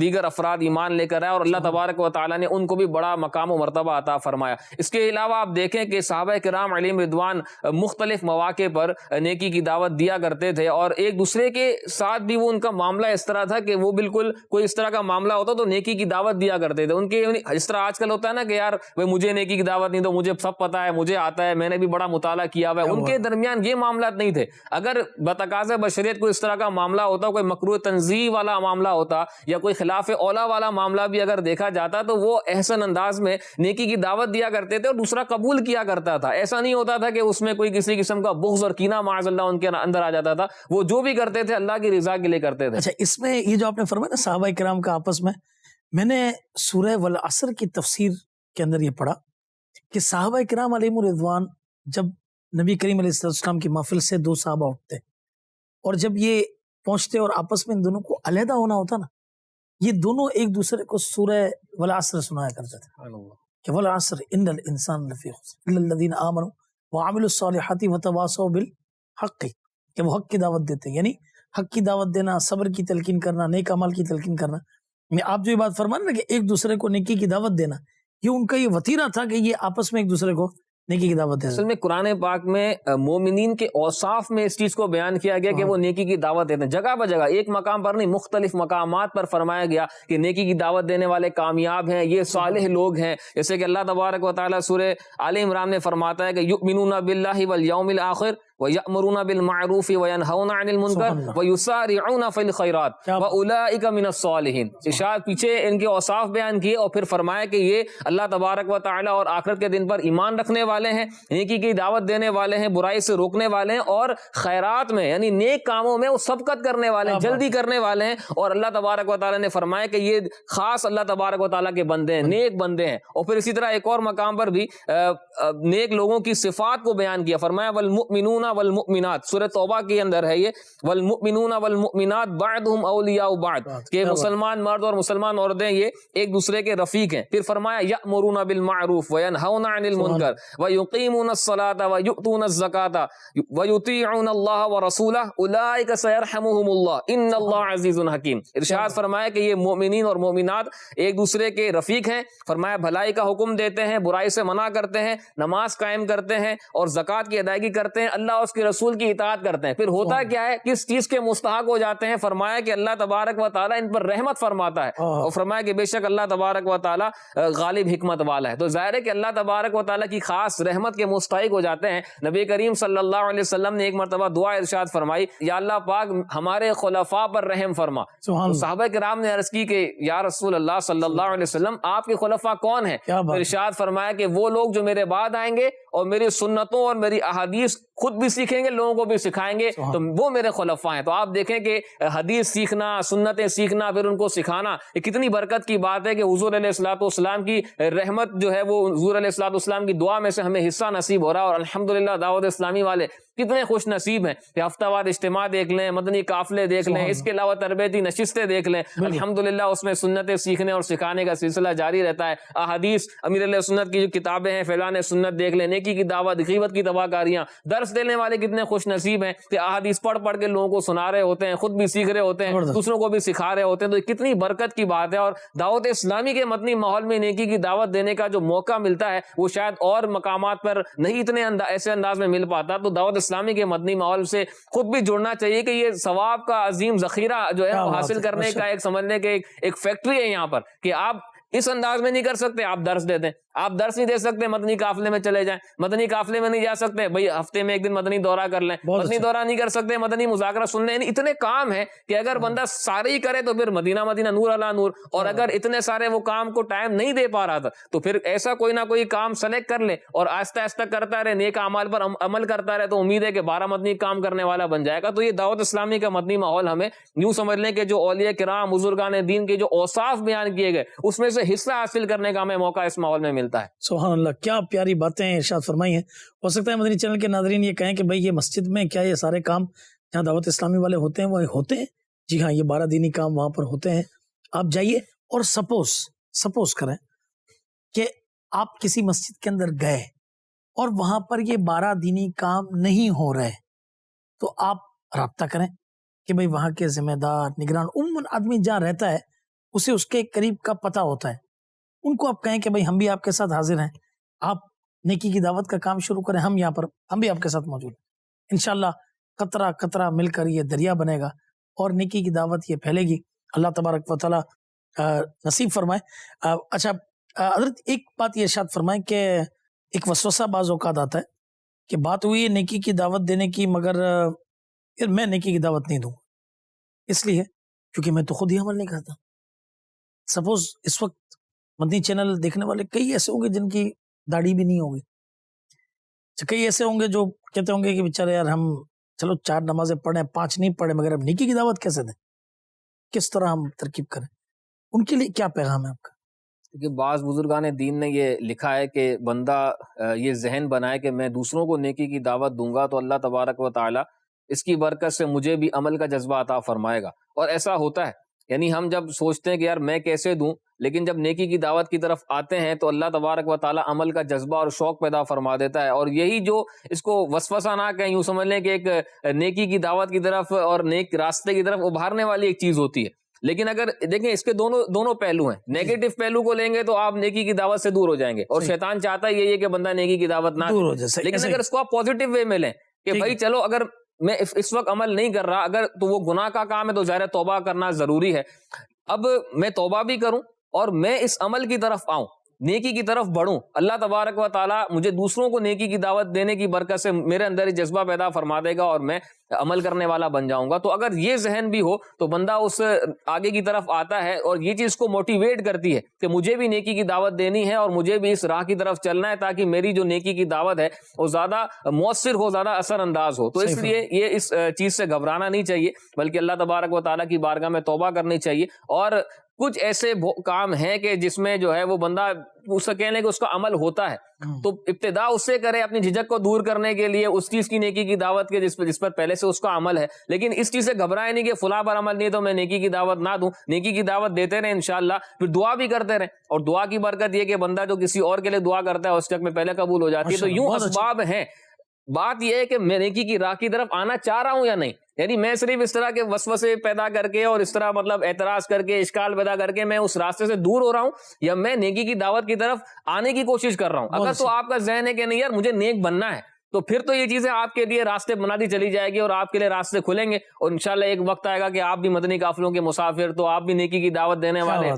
دیگر افراد ایمان لے کر آئے اور اللہ تبارک و تعالیٰ نے ان کو بھی بڑا مقام و مرتبہ عطا فرمایا۔ اس کے علاوہ آپ دیکھیں کہ صحابہ کرام علیہم رضوان مختلف مواقع پر نیکی کی دعوت دیا کرتے تھے، اور ایک دوسرے کے ساتھ بھی وہ ان کا معاملہ اس طرح تھا کہ وہ بالکل کوئی اس طرح کا معاملہ ہوتا تو نیکی کی دعوت دیا کرتے تھے۔ ان کے اس طرح آج کل ہوتا ہے نا کہ یار مجھے نیکی کی دعوت نہیں، تو مجھے سب پتا ہے، مجھے آتا ہے، میں نے بھی بڑا مطالعہ کیا ہوا ہے، ان کے درمیان یہ معاملات نہیں تھے۔ اگر بتقاضۂ بشریت کوئی اس طرح کا معاملہ ہوتا، کوئی مکروہ تنزیہ والا معاملہ ہوتا یا کوئی خلاف اولا والا معاملہ بھی اگر دیکھا جاتا تو وہ احسن انداز میں نیکی کی دعوت دیا کرتے تھے اور دوسرا قبول کیا کرتا تھا۔ ایسا نہیں ہوتا تھا کہ اس میں کوئی کسی قسم کا بغض اور کینہ معاذ اللہ ان کے اندر آ جاتا تھا، وہ جو بھی کرتے تھے اللہ کی رضا کے لیے کرتے تھے۔ اچھا اس میں یہ جو آپ نے فرمایا نا صحابہ کرام کا آپس میں نے سورہ والعصر کی تفسیر کے اندر یہ پڑھا کہ صحابہ کرام علیہم رضوان جب نبی کریم علیہ السلام کی محفل سے 2 صحابہ اٹھتے اور جب یہ پہنچتے اور آپس میں ان دونوں کو علیحدہ ہونا ہوتا نا، یہ دونوں ایک دوسرے کو سورہ والعصر سنایا کرتے تھے کہ والعصر ان الانسان لفی خسر الا الذین آمنوا وعملوا الصالحات وتواصوا بالحق، کہ وہ حق کی دعوت دیتے، یعنی حق کی دعوت دینا، صبر کی تلقین کرنا، نیک عمل کی تلقین کرنا۔ میں آپ جو یہ بات فرمانا نا کہ ایک دوسرے کو نیکی کی دعوت دینا، یہ ان کا یہ وتیرہ تھا کہ یہ آپس میں ایک دوسرے کو نیکی کی دعوت دینا۔ اصل میں قرآن پاک میں مومنین کے اوصاف میں اس چیز کو بیان کیا گیا کہ وہ نیکی کی دعوت دیتے ہیں، جگہ بجگہ، ایک مقام پر نہیں، مختلف مقامات پر فرمایا گیا کہ نیکی کی دعوت دینے والے کامیاب ہیں، یہ صالح لوگ ہیں۔ جیسے کہ اللہ تبارک و تعالیٰ سورہ آل عمران میں فرماتا ہے کہ یؤمنون باللہ والیوم الآخر وَيَأْمُرُونَ بِالْمَعْرُوفِ وَيَنْهَوْنَ عَنِ الْمُنْكَرِ وَيُسَارِعُونَ فِي الْخَيْرَاتِ وَأُولَئِكَ مِنَ الصَّالِحِينَ۔ ارشاد پیچھے ان کے اوصاف بیان کیے اور پھر فرمایا کہ یہ اللہ تبارک و تعالیٰ اور آخرت کے دن پر ایمان رکھنے والے ہیں، نیکی کی دعوت دینے والے ہیں، برائی سے روکنے والے ہیں، اور خیرات میں یعنی نیک کاموں میں وہ سبقت کرنے والے ہیں، جلدی کرنے والے ہیں۔ اور اللہ تبارک و تعالیٰ نے فرمایا کہ یہ خاص اللہ تبارک و تعالیٰ کے بندے ہیں، نیک بندے ہیں۔ اور پھر اسی طرح ایک اور مقام پر بھی نیک لوگوں کی صفات کو بیان کیا، فرمایا والمؤمنون والمؤمنات، سورہ توبہ کے اندر ہے یہ، والمؤمنون والمؤمنات بعضهم اولیاء بعض، کہ مسلمان مرد اور مسلمان عورتیں یہ ایک دوسرے کے رفیق ہیں. پھر فرمایا یأمرون بالمعروف وینہون عن المنکر ویقیمون الصلاۃ ویؤتون الزکاۃ ویطیعون اللہ ورسولہ اولئک سیرحمهم اللہ ان اللہ عزیز حکیم. ارشاد فرمایا کہ یہ مومنین اور مومنات ایک دوسرے کے رفیق ہیں. فرمایا بھلائی کا حکم دیتے ہیں، برائی سے منع کرتے ہیں، نماز قائم کرتے ہیں اور زکوٰۃ کی ادائیگی کرتے ہیں، اللہ اور اس کے رسول کی اطاعت کرتے ہیں. پھر ہوتا کیا ہے، کس چیز کے مستحق ہو جاتے ہیں؟ فرمایا کہ اللہ تبارک و تعالیٰ ان پر رحمت فرماتا ہے، اور فرمایا کہ بے شک اللہ تبارک و تعالیٰ غالب حکمت والا ہے. تو ظاہر ہے کہ اللہ تبارک و تعالیٰ کی خاص رحمت کے مستحق ہو جاتے ہیں. نبی کریم صلی اللہ علیہ وسلم نے ایک مرتبہ دعا ارشاد فرمائی، یا اللہ پاک ہمارے خلفاء پر رحم فرما. صحابہ کرام نے عرض کی کہ یا رسول اللہ صلی اللہ علیہ وسلم آپ کے خلفاء کون ہیں؟ ارشاد فرمایا کہ وہ لوگ جو میرے بعد آئیں گے اور میری سنتوں اور میری احادیث خود بھی سیکھیں گے، لوگوں کو بھی سکھائیں گے، تو وہ میرے خلفاء ہیں. تو آپ دیکھیں کہ حدیث سیکھنا، سنتیں سیکھنا، پھر ان کو سکھانا، یہ کتنی برکت کی بات ہے کہ حضور علیہ الصلوۃ والسلام کی رحمت جو ہے وہ حضور علیہ الصلوۃ والسلام کی دعا میں سے ہمیں حصہ نصیب ہو رہا ہے. اور الحمدللہ دعوت اسلامی والے کتنے خوش نصیب ہیں کہ ہفتہ وار اجتماع دیکھ لیں، مدنی قافلے دیکھ لیں، اس کے علاوہ تربیتی نشستیں دیکھ لیں. الحمدللہ اس میں سنتیں سیکھنے اور سکھانے کا سلسلہ جاری رہتا ہے. احادیث امیر علیہ سنت کی جو کتابیں ہیں، فیضان سنت دیکھ لیں، نیکی کی دعوت، غیبت کی تباہ کاریاں، درس دینے والے کتنے خوش نصیب ہیں کہ احادیث پڑھ پڑھ کے لوگوں کو سنا رہے ہوتے ہیں، خود بھی سیکھ رہے ہوتے ہیں، دوسروں کو بھی سکھا رہے ہوتے ہیں. تو یہ کتنی برکت کی بات ہے. اور دعوت اسلامی کے مدنی ماحول میں نیکی کی دعوت دینے کا جو موقع ملتا ہے وہ شاید اور مقامات پر نہیں اتنے ایسے انداز میں مل پاتا. تو دعوت اسلامی کے مدنی ماحول سے خود بھی جڑنا چاہیے کہ یہ ثواب کا عظیم ذخیرہ جو ہے وہ حاصل کرنے کا ایک سمجھنے کے ایک فیکٹری ہے یہاں پر، کہ آپ اس انداز میں نہیں کر سکتے، آپ درس دے دیں. آپ درس نہیں دے سکتے، مدنی قافلے میں چلے جائیں. مدنی قافلے میں نہیں جا سکتے، بھئی ہفتے میں ایک دن مدنی دورہ کر لیں. مدنی دورہ نہیں کر سکتے، مدنی مذاکرہ سن لیں. اتنے کام ہیں کہ اگر بندہ سارے ہی کرے تو پھر مدینہ مدینہ نور علی نور. اور اگر اتنے سارے وہ کام کو ٹائم نہیں دے پا رہا تھا تو پھر ایسا کوئی نہ کوئی کام سلیکٹ کر لے اور آہستہ آہستہ کرتا رہے، نیک اعمال پر عمل کرتا رہے، تو امید ہے کہ 12 مدنی کام کرنے والا بن جائے گا. تو یہ دعوت اسلامی کا مدنی ماحول ہمیں یوں سمجھ لیں کہ جو اولیاء کرام، بزرگان دین کے جو اوصاف بیان کیے گئے اس میں سے حصہ حاصل کرنے کا ہمیں موقع اس ماحول میں ملتا ہے. سبحان اللہ، کیا پیاری باتیں ارشاد فرمائی ہیں. ہو سکتا ہے مدنی چینل کے ناظرین یہ کہیں کہ بھئی یہ مسجد میں کیا یہ سارے کام جہاں دعوت اسلامی والے ہوتے ہیں وہ ہوتے ہیں؟ جی ہاں، یہ 12 دینی کام وہاں پر ہوتے ہیں. آپ جائیے اور سپوز کریں کہ آپ کسی مسجد کے اندر گئے اور وہاں پر یہ 12 دینی کام نہیں ہو رہے، تو آپ رابطہ کریں کہ بھئی وہاں کے ذمہ دار، نگران، عموماً آدمی جہاں رہتا ہے اسے اس کے قریب کا پتہ ہوتا ہے، ان کو آپ کہیں کہ بھئی ہم بھی آپ کے ساتھ حاضر ہیں، آپ نیکی کی دعوت کا کام شروع کریں، ہم یہاں پر ہم بھی آپ کے ساتھ موجود ہیں. انشاءاللہ قطرہ قطرہ مل کر یہ دریا بنے گا اور نیکی کی دعوت یہ پھیلے گی. اللہ تبارک و تعالیٰ نصیب فرمائے. اچھا حضرت، ایک بات یہ ارشاد فرمائیں کہ ایک وسوسہ بعض اوقات آتا ہے کہ بات ہوئی ہے نیکی کی دعوت دینے کی، مگر یار میں نیکی کی دعوت نہیں دوں اس لیے کیونکہ میں تو خود ہی عمل نہیں کرتا. سپوز اس وقت مدنی چینل دیکھنے والے کئی ایسے ہوں گے جن کی داڑھی بھی نہیں ہوگی، کئی ایسے ہوں گے جو کہتے ہوں گے کہ بیچارے یار ہم چلو 4 نمازیں پڑھیں، 5 نہیں پڑھیں، مگر اب نیکی کی دعوت کیسے دیں، کس طرح ہم ترکیب کریں؟ ان کے لیے کیا پیغام ہے آپ کا؟ کہ بعض بزرگان دین نے یہ لکھا ہے کہ بندہ یہ ذہن بنائے کہ میں دوسروں کو نیکی کی دعوت دوں گا تو اللہ تبارک و تعالی اس کی برکت سے مجھے بھی عمل کا جذبہ عطا فرمائے گا. اور ایسا ہوتا ہے، یعنی ہم جب سوچتے ہیں کہ یار میں کیسے دوں، لیکن جب نیکی کی دعوت کی طرف آتے ہیں تو اللہ تبارک و تعالی عمل کا جذبہ اور شوق پیدا فرما دیتا ہے. اور یہی جو اس کو وسوسہ نہ کہیں، یوں سمجھ لیں کہ ایک نیکی کی دعوت کی طرف اور نیک راستے کی طرف ابھارنے والی ایک چیز ہوتی ہے. لیکن اگر دیکھیں اس کے دونوں پہلو ہیں. نیگیٹو پہلو کو لیں گے تو آپ نیکی کی دعوت سے دور ہو جائیں گے، اور شیطان چاہتا ہے یہ کہ بندہ نیکی کی دعوت نہ دور ہو جائے. لیکن اگر اس کو آپ پازیٹیو وے میں لیں کہ بھائی چلو اگر میں اس وقت عمل نہیں کر رہا، اگر تو وہ گناہ کا کام ہے تو ظاہر توبہ کرنا ضروری ہے. اب میں توبہ بھی کروں اور میں اس عمل کی طرف آؤں، نیکی کی طرف بڑھوں، اللہ تبارک و تعالیٰ مجھے دوسروں کو نیکی کی دعوت دینے کی برکت سے میرے اندر یہ جذبہ پیدا فرما دے گا اور میں عمل کرنے والا بن جاؤں گا. تو اگر یہ ذہن بھی ہو تو بندہ اس آگے کی طرف آتا ہے، اور یہ چیز کو موٹیویٹ کرتی ہے کہ مجھے بھی نیکی کی دعوت دینی ہے اور مجھے بھی اس راہ کی طرف چلنا ہے تاکہ میری جو نیکی کی دعوت ہے وہ زیادہ مؤثر ہو، زیادہ اثر انداز ہو. تو اس لیے یہ اس چیز سے گھبرانا نہیں چاہیے، بلکہ اللہ تبارک و تعالیٰ کی بارگاہ میں توبہ کرنی چاہیے. اور کچھ ایسے کام ہیں کہ جس میں جو ہے وہ بندہ اس سے کہنے کہ اس کا عمل ہوتا ہے تو ابتدا اس سے کرے اپنی جھجک کو دور کرنے کے لیے اس چیز کی نیکی کی دعوت کے جس پر پہلے سے اس کا عمل ہے. لیکن اس چیز سے گھبرائے نہیں کہ فلاں پر عمل نہیں ہے تو میں نیکی کی دعوت نہ دوں. نیکی کی دعوت دیتے رہیں انشاءاللہ, پھر دعا بھی کرتے رہیں, اور دعا کی برکت یہ کہ بندہ جو کسی اور کے لیے دعا کرتا ہے اس کے حق میں پہلے قبول ہو جاتی ہے. تو یوں اسباب ہیں. بات یہ ہے کہ میں نیکی کی راہ کی طرف آنا چاہ رہا ہوں یا نہیں. یعنی میں صرف اس طرح کے وسوسے پیدا کر کے اور اس طرح مطلب اعتراض کر کے اشکال پیدا کر کے میں اس راستے سے دور ہو رہا ہوں, یا میں نیکی کی دعوت کی طرف آنے کی کوشش کر رہا ہوں. اگر تو آپ کا ذہن ہے کہ نہیں یار مجھے نیک بننا ہے, تو پھر تو یہ چیزیں آپ کے لیے راستے بناتی چلی جائے گی اور آپ کے لیے راستے کھلیں گے, اور انشاءاللہ ایک وقت آئے گا کہ آپ بھی مدنی قافلوں کے مسافر, تو آپ بھی نیکی کی دعوت دینے والے,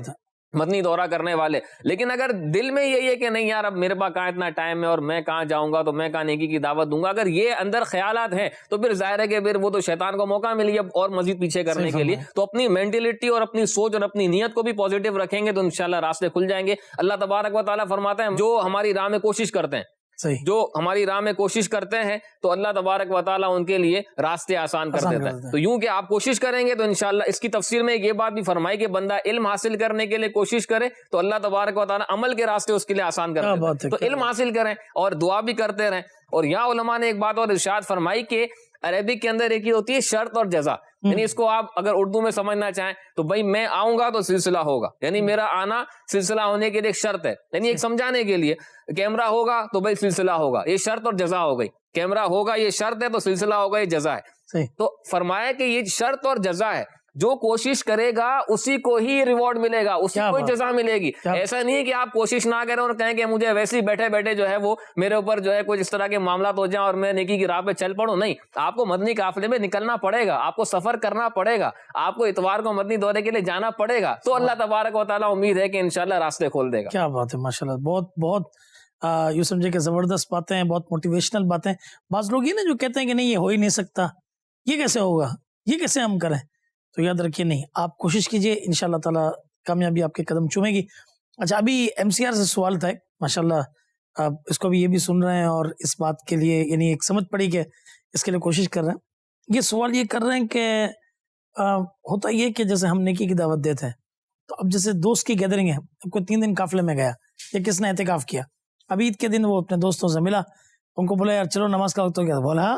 مدنی دورہ کرنے والے. لیکن اگر دل میں یہی ہے کہ نہیں یار اب میرے پاس کہاں اتنا ٹائم ہے اور میں کہاں جاؤں گا, تو میں کہاں نیکی کی دعوت دوں گا, اگر یہ اندر خیالات ہیں تو پھر ظاہر ہے کہ پھر وہ تو شیطان کو موقع مل گیا اور مزید پیچھے کرنے کے لیے. تو اپنی مینٹلٹی اور اپنی سوچ اور اپنی نیت کو بھی پازیٹیو رکھیں گے تو انشاءاللہ راستے کھل جائیں گے. اللہ تبارک و تعالیٰ فرماتے ہیں جو ہماری راہ میں کوشش کرتے ہیں, جو ہماری راہ میں کوشش کرتے ہیں تو اللہ تبارک و تعالیٰ ان کے لیے راستے آسان کر دیتا ہے. تو یوں کہ آپ کوشش کریں گے تو انشاءاللہ. اس کی تفسیر میں یہ بات بھی فرمائی کہ بندہ علم حاصل کرنے کے لیے کوشش کرے تو اللہ تبارک و تعالیٰ عمل کے راستے اس کے لیے آسان کر دیتا ہے. تو علم حاصل کریں اور دعا بھی کرتے رہیں. اور یہاں علماء نے ایک بات اور ارشاد فرمائی کہ عربک کے اندر ایک ہی ہوتی ہے شرط اور جزا. یعنی اس کو آپ اگر اردو میں سمجھنا چاہیں تو بھائی میں آؤں گا تو سلسلہ ہوگا, یعنی میرا آنا سلسلہ ہونے کے لیے ایک شرط ہے, یعنی ایک سمجھانے کے لیے. کیمرہ ہوگا تو بھائی سلسلہ ہوگا, یہ شرط اور جزا ہو گئی. کیمرہ ہوگا یہ شرط ہے تو سلسلہ ہوگا یہ جزا ہے. تو فرمایا کہ یہ شرط اور جزا ہے, جو کوشش کرے گا اسی کو ہی ریوارڈ ملے گا, اسی کو ہی جزا ملے گی. ایسا نہیں ہے کہ آپ کوشش نہ کریں اور کہیں کہ مجھے ویسے ہی بیٹھے بیٹھے جو ہے وہ میرے اوپر جو ہے کچھ اس طرح کے معاملات ہو جائیں اور میں نیکی کی راہ پہ چل پڑوں. نہیں, آپ کو مدنی قافلے میں نکلنا پڑے گا, آپ کو سفر کرنا پڑے گا, آپ کو اتوار کو مدنی دورے کے لیے جانا پڑے گا. تو اللہ تبارک و تعالیٰ امید ہے کہ انشاءاللہ راستے کھول دے گا. کیا بات ہے, ماشاءاللہ, بہت بہت یوں سمجھے کہ زبردست باتیں ہیں, بہت موٹیویشنل باتیں. بعض لوگ یہ نا جو کہتے ہیں کہ نہیں یہ ہو ہی نہیں سکتا, یہ کیسے ہوگا, یہ کیسے ہم کریں, تو یاد رکھیے نہیں, آپ کوشش کیجئے, انشاءاللہ تعالیٰ کامیابی آپ کے قدم چومے گی. اچھا, ابھی ایم سی آر سے سوال تھا ماشاءاللہ, آپ اس کو بھی یہ بھی سن رہے ہیں اور اس بات کے لیے یعنی ایک سمجھ پڑی کہ اس کے لیے کوشش کر رہے ہیں. یہ سوال یہ کر رہے ہیں کہ ہوتا یہ کہ جیسے ہم نیکی کی دعوت دیتے ہیں, تو اب جیسے دوست کی گیدرنگ ہے, کوئی 3 دن قافلے میں گیا یا کس نے اعتکاف کیا, اب عید کے دن وہ اپنے دوستوں سے ملا, ان کو بولا یار چلو نماز کا وقت ہو گیا, بولا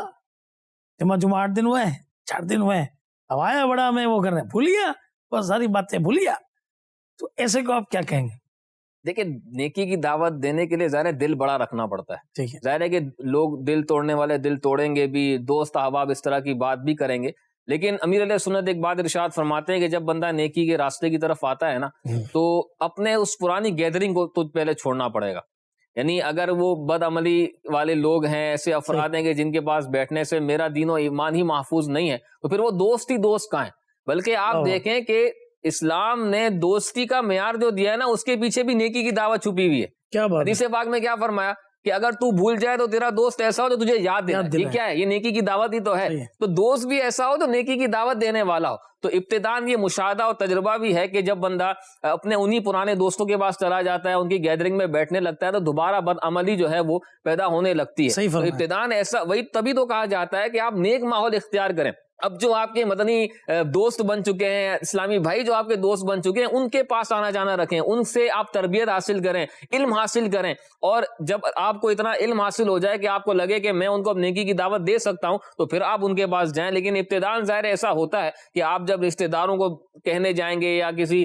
جمعہ 8 دن ہوئے ہیں, 4 دن ہوئے ہیں, اب آیا بڑا میں وہ کر رہے ہیں, بھول گیا, بہت ساری باتیں بھول گیا. تو ایسے کو آپ کیا کہیں گے؟ دیکھیں, نیکی کی دعوت دینے کے لیے ظاہر ہے دل بڑا رکھنا پڑتا ہے. ظاہر ہے کہ لوگ دل توڑنے والے دل توڑیں گے بھی, دوست احباب اس طرح کی بات بھی کریں گے. لیکن امیر علیہ سنت ایک بات ارشاد فرماتے ہیں کہ جب بندہ نیکی کے راستے کی طرف آتا ہے نا, تو اپنے اس پرانی گیدرنگ کو تو پہلے چھوڑنا پڑے گا. یعنی اگر وہ بد عملی والے لوگ ہیں, ایسے افراد ہیں کہ جن کے پاس بیٹھنے سے میرا دین و ایمان ہی محفوظ نہیں ہے, تو پھر وہ دوست ہی دوست کہاں ہیں. بلکہ آپ دیکھیں کہ اسلام نے دوستی کا معیار جو دیا ہے نا, اس کے پیچھے بھی نیکی کی دعوت چھپی ہوئی ہے. کیا بات, حدیث پاک میں کیا فرمایا کہ اگر تو بھول جائے تو تیرا دوست ایسا ہو تو تجھے یاد دینا. یہ کیا ہے, یہ نیکی کی دعوت ہی تو ہے. تو دوست بھی ایسا ہو تو نیکی کی دعوت دینے والا ہو. تو ابتداءً یہ مشاہدہ اور تجربہ بھی ہے کہ جب بندہ اپنے انہی پرانے دوستوں کے پاس چلا جاتا ہے, ان کی گیدرنگ میں بیٹھنے لگتا ہے, تو دوبارہ بد عملی جو ہے وہ پیدا ہونے لگتی ہے. تو ابتداءً ایسا وہی تبھی تو کہا جاتا ہے کہ آپ نیک ماحول اختیار کریں. اب جو آپ کے مدنی دوست بن چکے ہیں, اسلامی بھائی جو آپ کے دوست بن چکے ہیں, ان کے پاس آنا جانا رکھیں, ان سے آپ تربیت حاصل کریں, علم حاصل کریں. اور جب آپ کو اتنا علم حاصل ہو جائے کہ آپ کو لگے کہ میں ان کو اب نیکی کی دعوت دے سکتا ہوں, تو پھر آپ ان کے پاس جائیں. لیکن ابتداءً ظاہر ایسا ہوتا ہے کہ آپ جب رشتہ داروں کو کہنے جائیں گے یا کسی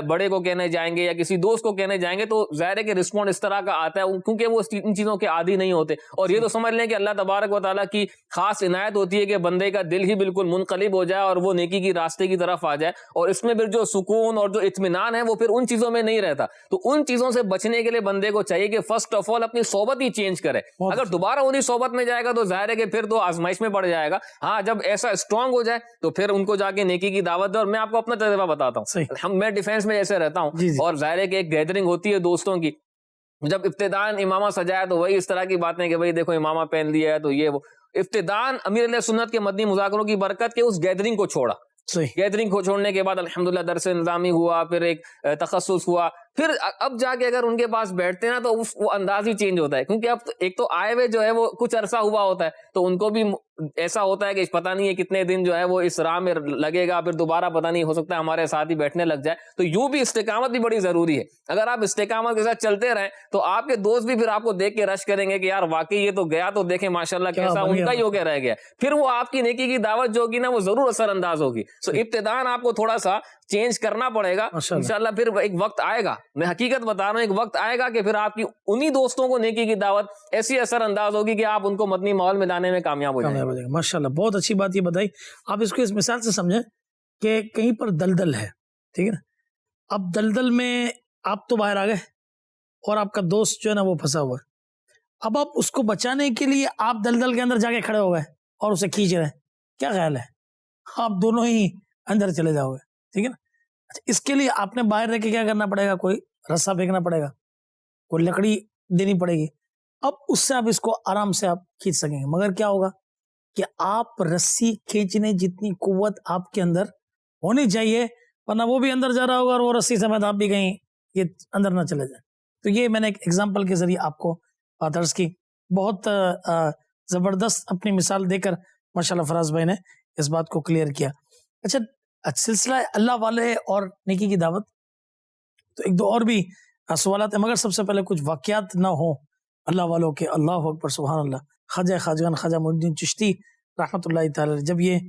بڑے کو کہنے جائیں گے یا کسی دوست کو کہنے جائیں گے, تو ظاہر ہے کہ رسپونڈ اس طرح کا آتا ہے, کیونکہ وہ ان چیزوں کے عادی نہیں ہوتے. اور یہ تو سمجھ لیں کہ اللہ تبارک و تعالیٰ کی خاص عنایت ہوتی ہے کہ بندے کا دل ہی بالکل منقلب ہو جائے اور وہ نیکی کی راستے کی طرف آ جائے, اور اس میں پھر جو سکون اور جو اطمینان ہے وہ پھر ان چیزوں میں نہیں رہتا. تو ان چیزوں سے بچنے کے لیے بندے کو چاہیے کہ فرسٹ آف آل اپنی صحبت ہی چینج کرے. اگر دوبارہ انہی صحبت میں جائے گا تو ظاہر ہے کہ پھر تو آزمائش میں پڑ جائے گا. ہاں, جب ایسا اسٹرانگ ہو جائے تو پھر ان کو جا کے نیکی کی دعوت دے. اور میں آپ کو اپنا تجربہ بتاتا ہوں, میں ڈیفینس میں جیسے رہتا ہوں, اور ظاہر ہے کہ ایک گیدرنگ ہوتی ہے دوستوں کی. جب ابتداءً امامہ سجایا تو وہی اس طرح کی باتیں کہ بھائی دیکھو امامہ پہن لیا ہے تو یہ وہ. ابتداءً امیر علیہ سنت کے مدنی مذاکروں کی برکت کے اس گیدرنگ کو چھوڑا. گیدرنگ کو چھوڑنے کے بعد الحمدللہ درس نظامی ہوا, پھر ایک تخصص ہوا, پھر اب جا کے اگر ان کے پاس بیٹھتے ہیں نا تو وہ انداز ہی چینج ہوتا ہے, کیونکہ اب ایک تو آئے ہوئے جو ہے وہ کچھ عرصہ ہوا ہوتا ہے, تو ان کو بھی ایسا ہوتا ہے کہ پتہ نہیں ہے کتنے دن جو ہے وہ اس راہ میں لگے گا, پھر دوبارہ پتہ نہیں ہو سکتا ہے ہمارے ساتھ ہی بیٹھنے لگ جائے. تو یوں بھی استقامت بھی بڑی ضروری ہے. اگر آپ استقامت کے ساتھ چلتے رہیں تو آپ کے دوست بھی پھر آپ کو دیکھ کے رش کریں گے کہ یار واقعی یہ تو گیا, تو دیکھیں ماشاءاللہ کیسا ان کا ہی ہو کے رہ گیا. پھر وہ آپ کی نیکی کی دعوت جو ہوگی نا وہ ضرور اثر انداز ہوگی. تو ابتداً آپ کو تھوڑا سا چینج کرنا پڑے گا انشاءاللہ. پھر ایک وقت آئے گا, میں حقیقت بتا رہا ہوں, ایک وقت آئے گا کہ پھر آپ کی انہی دوستوں کو نیکی کی دعوت ایسی اثر انداز ہوگی کہ آپ ان کو مدنی ماحول میں لانے میں کامیاب ہو جائیں گے. ماشاءاللہ, بہت اچھی بات یہ بتائی آپ. اس کو اس مثال سے سمجھیں کہ کہیں پر دلدل ہے, ٹھیک ہے نا, اب دلدل میں آپ تو باہر آ گئے اور آپ کا دوست جو ہے نا وہ پھنسا ہوا ہے. اب آپ اس کو بچانے کے لیے آپ دلدل کے اندر جا کے کھڑے ہو گئے اور اسے کھینچ رہے ہیں, کیا خیال ہے؟ آپ دونوں ہی اندر چلے جاؤ گے, ٹھیک ہے نا. اچھا, اس کے لیے آپ نے باہر رہ کے کیا کرنا پڑے گا؟ کوئی رسا پھینکنا پڑے گا, کوئی لکڑی دینی پڑے گی. اب اس سے آپ اس کو آرام سے آپ کھینچ سکیں گے, مگر کیا ہوگا کہ آپ رسی کھینچنے جتنی قوت آپ کے اندر ہونی چاہیے, ورنہ وہ بھی اندر جا رہا ہوگا اور وہ رسی سمیت آپ بھی کہیں یہ اندر نہ چلے جائیں. تو یہ میں نے ایک ایگزامپل کے ذریعے آپ کو بات عرض کی. بہت زبردست اپنی مثال دے کر ماشاءاللہ فراز بھائی نے اس بات کو کلیئر کیا. اچھا, سلسلہ اللہ والے اور نیکی کی دعوت, تو ایک دو اور بھی سوالات ہیں, مگر سب سے پہلے کچھ واقعات نہ ہوں اللہ والوں کے. اللہ اکبر, سبحان اللہ. خواجہ خواجگان خواجہ معین الدین چشتی رحمۃ اللہ تعالی جب یہ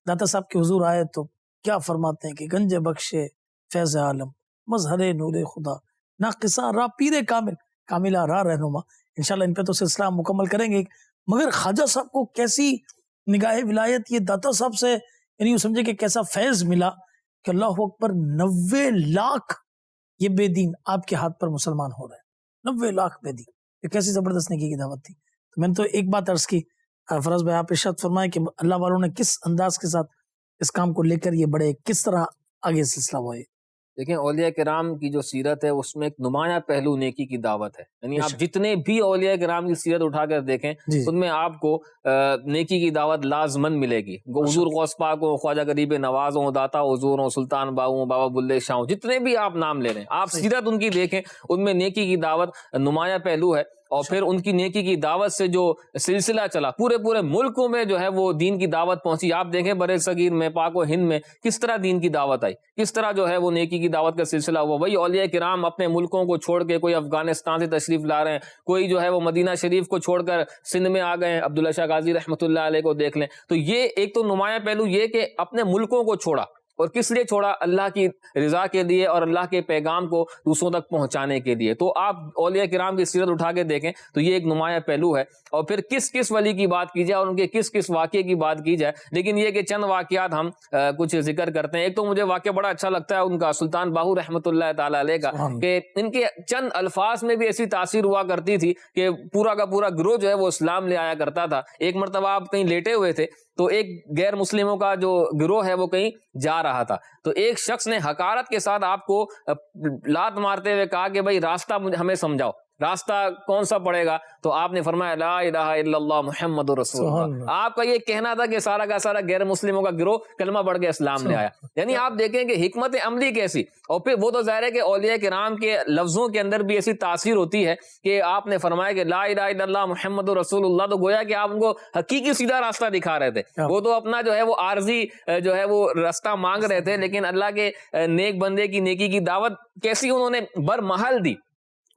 داتا صاحب کے حضور آئے تو کیا فرماتے ہیں کہ گنج بخشے فیض عالم مظہر نور خدا ناقصاں راہ پیر کامل کاملہ راہ رہنما. انشاءاللہ ان پہ تو سلسلہ مکمل کریں گے, مگر خواجہ صاحب کو کیسی نگاہ ولایت یہ داتا صاحب سے, یعنی یوں سمجھے کہ کیسا فیض ملا کہ اللہ اکبر 90 لاکھ یہ بے دین آپ کے ہاتھ پر مسلمان ہو رہے ہیں. 90 لاکھ بے دین, یہ کیسی زبردست نیکی کی دعوت تھی. تو میں نے تو ایک بات عرض کی, فراز بھائی آپ ارشاد فرمائے کہ اللہ والوں نے کس انداز کے ساتھ اس کام کو لے کر یہ بڑے, کس طرح آگے سلسلہ ہوا. دیکھیں اولیاء کرام کی جو سیرت ہے اس میں ایک نمایاں پہلو نیکی کی دعوت ہے. یعنی آپ جتنے بھی اولیاء کرام کی سیرت اٹھا کر دیکھیں ان میں آپ کو نیکی کی دعوت لازمن ملے گی. حضور غوث پاک ہوں, خواجہ غریب نواز ہوں, داتا حضور ہوں, سلطان باہو ہوں, بابا بلے شاہ ہوں, جتنے بھی آپ نام لے رہے ہیں, آپ سیرت ان کی دیکھیں, ان میں نیکی کی دعوت نمایاں پہلو ہے. اور پھر ان کی نیکی کی دعوت سے جو سلسلہ چلا پورے ملکوں میں جو ہے وہ دین کی دعوت پہنچی. آپ دیکھیں برِ صغیر میں, پاک و ہند میں کس طرح دین کی دعوت آئی, کس طرح جو ہے وہ نیکی کی دعوت کا سلسلہ ہوا. وہی اولیاء کرام اپنے ملکوں کو چھوڑ کے, کوئی افغانستان سے تشریف لا رہے ہیں, کوئی جو ہے وہ مدینہ شریف کو چھوڑ کر سندھ میں آ گئے ہیں, عبداللہ شاہ غازی رحمۃ اللہ علیہ کو دیکھ لیں. تو یہ ایک تو نمایاں پہلو یہ کہ اپنے ملکوں کو چھوڑا, اور کس لیے چھوڑا؟ اللہ کی رضا کے لیے اور اللہ کے پیغام کو دوسروں تک پہنچانے کے لیے. تو آپ اولیاء کرام کی سیرت اٹھا کے دیکھیں تو یہ ایک نمایاں پہلو ہے. اور پھر کس ولی کی بات کی جائے اور ان کے کس واقعے کی بات کی جائے, لیکن یہ کہ چند واقعات ہم کچھ ذکر کرتے ہیں. ایک تو مجھے واقعہ بڑا اچھا لگتا ہے ان کا, سلطان باہو رحمۃ اللہ تعالی علیہ کا, کہ ان کے چند الفاظ میں بھی ایسی تاثیر ہوا کرتی تھی کہ پورا کا پورا گروہ جو ہے وہ اسلام لے آیا کرتا تھا. ایک مرتبہ آپ کہیں لیٹے ہوئے تھے تو ایک غیر مسلموں کا جو گروہ ہے وہ کہیں جا رہا تھا, تو ایک شخص نے حقارت کے ساتھ آپ کو لات مارتے ہوئے کہا کہ بھائی راستہ ہمیں سمجھاؤ, راستہ کون سا پڑے گا؟ تو آپ نے فرمایا لا الہ الا اللہ محمد رسول اللہ. آپ کا یہ کہنا تھا کہ سارا کا سارا غیر مسلموں کا گروہ کلمہ پڑھ کے اسلام لے آیا. یعنی آپ دیکھیں کہ حکمت عملی کیسی. اور پھر وہ تو ظاہر ہے کہ اولیاء کرام کے لفظوں کے اندر بھی ایسی تاثیر ہوتی ہے کہ آپ نے فرمایا کہ لا الہ الا اللہ محمد رسول اللہ, تو گویا کہ آپ ان کو حقیقی سیدھا راستہ دکھا رہے تھے. وہ تو اپنا جو ہے وہ عارضی جو ہے وہ راستہ مانگ رہے تھے, لیکن اللہ کے نیک بندے کی نیکی کی دعوت کیسی انہوں نے برمحل دی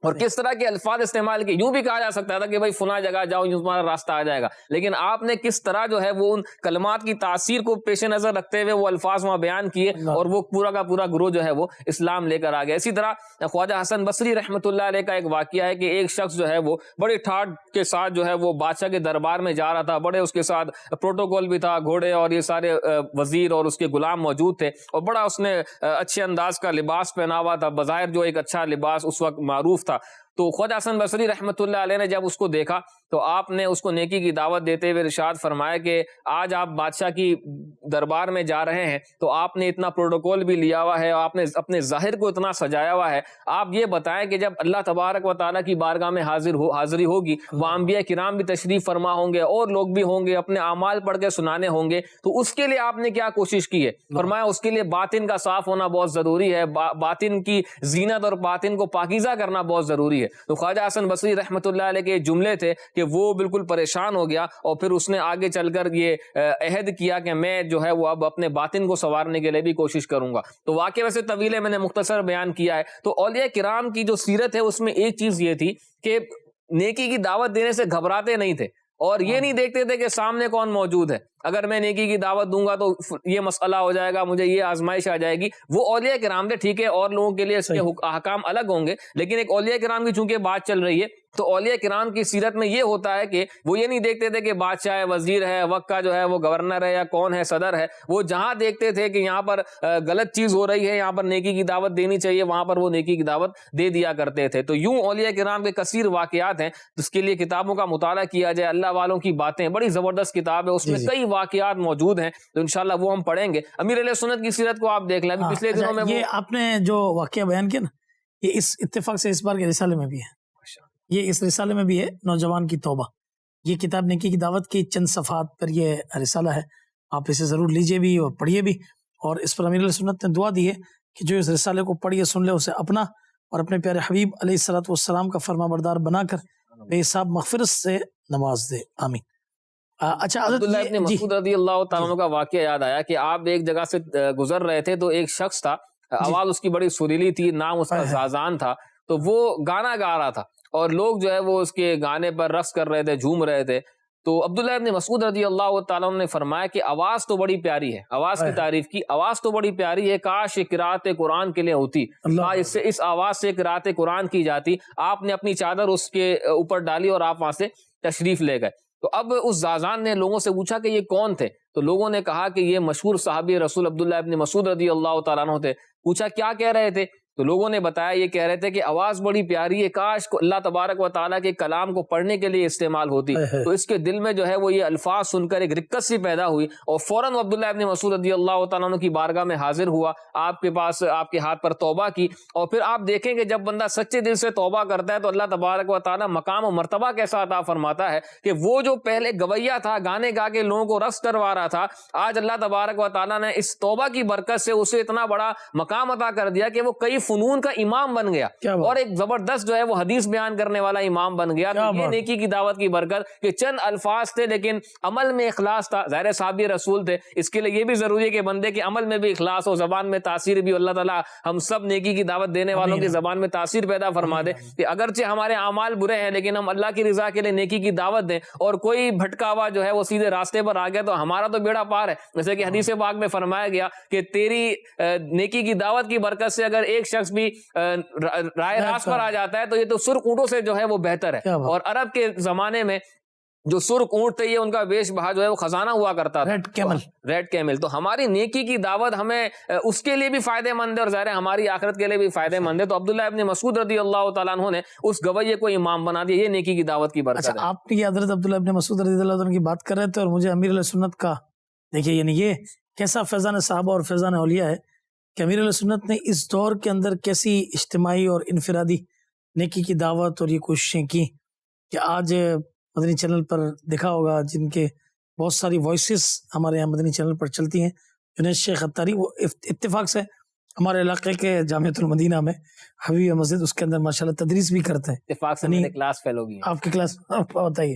اور کس طرح کے الفاظ استعمال کیے. یوں بھی کہا جا سکتا تھا کہ بھائی فلاں جگہ جاؤ, یوں تمہارا راستہ آ جائے گا, لیکن آپ نے کس طرح جو ہے وہ ان کلمات کی تاثیر کو پیش نظر رکھتے ہوئے وہ الفاظ وہاں بیان کیے اور وہ پورا کا پورا گروہ جو ہے وہ اسلام لے کر آ گیا. اسی طرح خواجہ حسن بصری رحمۃ اللہ علیہ کا ایک واقعہ ہے کہ ایک شخص جو ہے وہ بڑے ٹھاٹ کے ساتھ جو ہے وہ بادشاہ کے دربار میں جا رہا تھا, بڑے اس کے ساتھ پروٹوکول بھی تھا, گھوڑے اور یہ سارے وزیر اور اس کے غلام موجود تھے, اور بڑا اس نے اچھے انداز کا لباس پہنا ہوا تھا, بظاہر جو ایک اچھا لباس اس وقت معروف تھا. تو خواجہ حسن بصری رحمۃ اللہ علیہ نے جب اس کو دیکھا تو آپ نے اس کو نیکی کی دعوت دیتے ہوئے ارشاد فرمایا کہ آج آپ بادشاہ کی دربار میں جا رہے ہیں تو آپ نے اتنا پروٹوکول بھی لیا ہوا ہے، آپ نے اپنے ظاہر کو اتنا سجایا ہوا ہے، آپ یہ بتائیں کہ جب اللہ تبارک و تعالیٰ کی بارگاہ میں حاضری ہوگی، وہ انبیاء کرام بھی تشریف فرما ہوں گے اور لوگ بھی ہوں گے، اپنے اعمال پڑھ کے سنانے ہوں گے، تو اس کے لیے آپ نے کیا کوشش کی ہے؟ فرمایا اس کے لیے باطن کا صاف ہونا بہت ضروری ہے، باطن کی زینت اور باطن کو پاکیزہ کرنا بہت ضروری ہے۔ تو خواجہ حسن بصری رحمۃ اللہ علیہ کے جملے تھے کہ وہ بالکل پریشان ہو گیا، اور پھر اس نے آگے چل کر یہ عہد کیا کہ میں جو ہے وہ اب اپنے باطن کو سنوارنے کے لیے بھی کوشش کروں گا۔ تو واقعہ ویسے طویل ہے، میں نے مختصر بیان کیا ہے۔ تو اولیاء کرام کی جو سیرت ہے اس میں ایک چیز یہ تھی کہ نیکی کی دعوت دینے سے گھبراتے نہیں تھے، اور یہ نہیں دیکھتے تھے کہ سامنے کون موجود ہے، اگر میں نیکی کی دعوت دوں گا تو یہ مسئلہ ہو جائے گا، مجھے یہ آزمائش آ جائے گی۔ وہ اولیاء کرام تھے، ٹھیک ہے اور لوگوں کے لیے اس کے احکام الگ ہوں گے، لیکن ایک اولیاء کرام کی چونکہ بات چل رہی ہے تو اولیاء کرام کی سیرت میں یہ ہوتا ہے کہ وہ یہ نہیں دیکھتے تھے کہ بادشاہ ہے، وزیر ہے، وقت کا جو ہے وہ گورنر ہے یا کون ہے، صدر ہے، وہ جہاں دیکھتے تھے کہ یہاں پر غلط چیز ہو رہی ہے، یہاں پر نیکی کی دعوت دینی چاہیے، وہاں پر وہ نیکی کی دعوت دے دیا کرتے تھے۔ تو یوں اولیاء کرام کے کثیر واقعات ہیں، اس کے لیے کتابوں کا مطالعہ کیا جائے، اللہ والوں کی باتیں، بڑی زبردست کتاب ہے، اس میں کئی واقعات موجود ہیں، تو انشاءاللہ وہ ہم پڑھیں گے۔ امیر علیہ سنت کی سیرت کو آپ دیکھ لیں، پچھلے دنوں میں یہ آپ نے جو واقعہ بیان کیا نا، یہ اس اتفاق سے اس بار کے رسالے میں بھی ہے، یہ اس رسالے میں بھی ہے، نوجوان کی توبہ، یہ کتاب نیکی کی دعوت کی چند صفحات پر یہ رسالہ ہے، آپ اسے ضرور لیجئے بھی اور پڑھیے بھی، اور اس پر امیر علیہ سنت نے دعا دی ہے کہ جو اس رسالے کو پڑھیے سن لے، اسے اپنا اور اپنے پیارے حبیب علیہ الصلوۃ والسلام کا فرما بردار بنا کر بے حساب مغفرت سے نواز دے، آمین۔ اچھا، عبداللہ ابن مسعود رضی اللہ تعالیٰ عنہ کا واقعہ یاد آیا کہ آپ ایک جگہ سے گزر رہے تھے تو ایک شخص تھا، آواز اس کی بڑی سریلی تھی، نام اس کا زازان تھا، تو وہ گانا گا رہا تھا اور لوگ جو ہے وہ اس کے گانے پر رقص کر رہے تھے، جھوم رہے تھے۔ تو عبداللہ ابن مسعود رضی اللہ تعالیٰ عنہ نے فرمایا کہ آواز تو بڑی پیاری ہے، آواز کی تعریف کی، آواز تو بڑی پیاری ہے، کاش یہ قرات قرآن کے لیے ہوتی، اس آواز سے قرات قرآن کی جاتی۔ آپ نے اپنی چادر اس کے اوپر ڈالی اور آپ وہاں سے تشریف لے گئے۔ تو اب اس زازان نے لوگوں سے پوچھا کہ یہ کون تھے؟ تو لوگوں نے کہا کہ یہ مشہور صحابی رسول عبداللہ ابن مسعود رضی اللہ تعالیٰ عنہ تھے۔ پوچھا کیا کہہ رہے تھے؟ تو لوگوں نے بتایا یہ کہہ رہے تھے کہ آواز بڑی پیاری ہے، کاش کو اللہ تبارک و تعالیٰ کے کلام کو پڑھنے کے لیے استعمال ہوتی۔ تو اس کے دل میں جو ہے وہ یہ الفاظ سن کر ایک رکت سی پیدا ہوئی، اور فوراً عبداللہ ابن مسعود رضی اللہ تعالیٰ عنہ کی بارگاہ میں حاضر ہوا، آپ کے پاس آپ کے ہاتھ پر توبہ کی۔ اور پھر آپ دیکھیں کہ جب بندہ سچے دل سے توبہ کرتا ہے تو اللہ تبارک و تعالیٰ مقام و مرتبہ کیسا عطا فرماتا ہے کہ وہ جو پہلے گویا تھا، گانے گا کے لوگوں کو رقص کروا رہا تھا، آج اللہ تبارک و تعالیٰ نے اس توبہ کی برکت سے اسے اتنا بڑا مقام عطا کر دیا کہ وہ کئی فنون کا امام بن گیا، اور ایک زبردست جو ہے وہ حدیث بیان کرنے والا امام بن گیا۔ تو یہ نیکی کی دعوت کی برکت کہ چند الفاظ تھے لیکن عمل میں اخلاص تھا، ظاہر صحابی رسول تھے، اس کے لیے یہ بھی ضروری ہے کہ بندے کے عمل میں بھی اخلاص ہو، زبان میں تاثیر بھی۔ اللہ تعالیٰ ہم سب نیکی کی دعوت دینے والوں کی زبان میں تاثیر پیدا فرما دے کہ اگرچہ ہمارے اعمال برے ہیں لیکن ہم اللہ کی رضا کے لیے نیکی کی دعوت دیں، اور کوئی بھٹکا ہوا جو ہے وہ سیدھے راستے پر آ گیا تو ہمارا تو بیڑا پار ہے۔ جیسے کہ حدیث پاک میں فرمایا گیا کہ تیری نیکی کی دعوت کی برکت سے اگر ایک شخص بھی رائے راست پر آ جاتا ہے تو یہ تو سرخ اونٹوں سے جو ہے وہ بہتر ہے۔ اور عرب کے زمانے میں جو سرخ اونٹ تھے یہ ان کا بیش بہا جو ہے وہ خزانہ ہوا کرتا تھا، ریڈ کیمل۔ تو ہماری نیکی کی دعوت ہمیں اس کے لیے بھی فائدہ مند ہے اور ظاہر ہماری آخرت کے لیے بھی فائدہ مند ہے۔ تو عبداللہ ابن مسعود رضی اللہ تعالیٰ عنہ نے اس گویے کو امام بنا دیا، یہ نیکی کی دعوت کی برکت ہے۔ آپ کی حضرت عبداللہ ابن مسعود رضی اللہ عنہ کی بات کر رہے تھے اور مجھے امیر علیہ سنت کا دیکھیے، یعنی یہ کیسا فیضان صحابہ اور فیضان اولیاء ہے کہ امیر علیہ سنت نے اس دور کے اندر کیسی اجتماعی اور انفرادی نیکی کی دعوت اور یہ کوششیں کی کہ آج مدنی چینل پر دیکھا ہوگا جن کے بہت ساری وائسز ہمارے یہاں مدنی چینل پر چلتی ہیں، جنید شیخ اتاری، وہ اتفاق سے ہمارے علاقے کے جامعۃ المدینہ میں حبیب مسجد اس کے اندر ماشاءاللہ تدریس بھی کرتے ہیں، اتفاق سے میرے کلاس فیلو بھی آپ کی کلاس بتائیے۔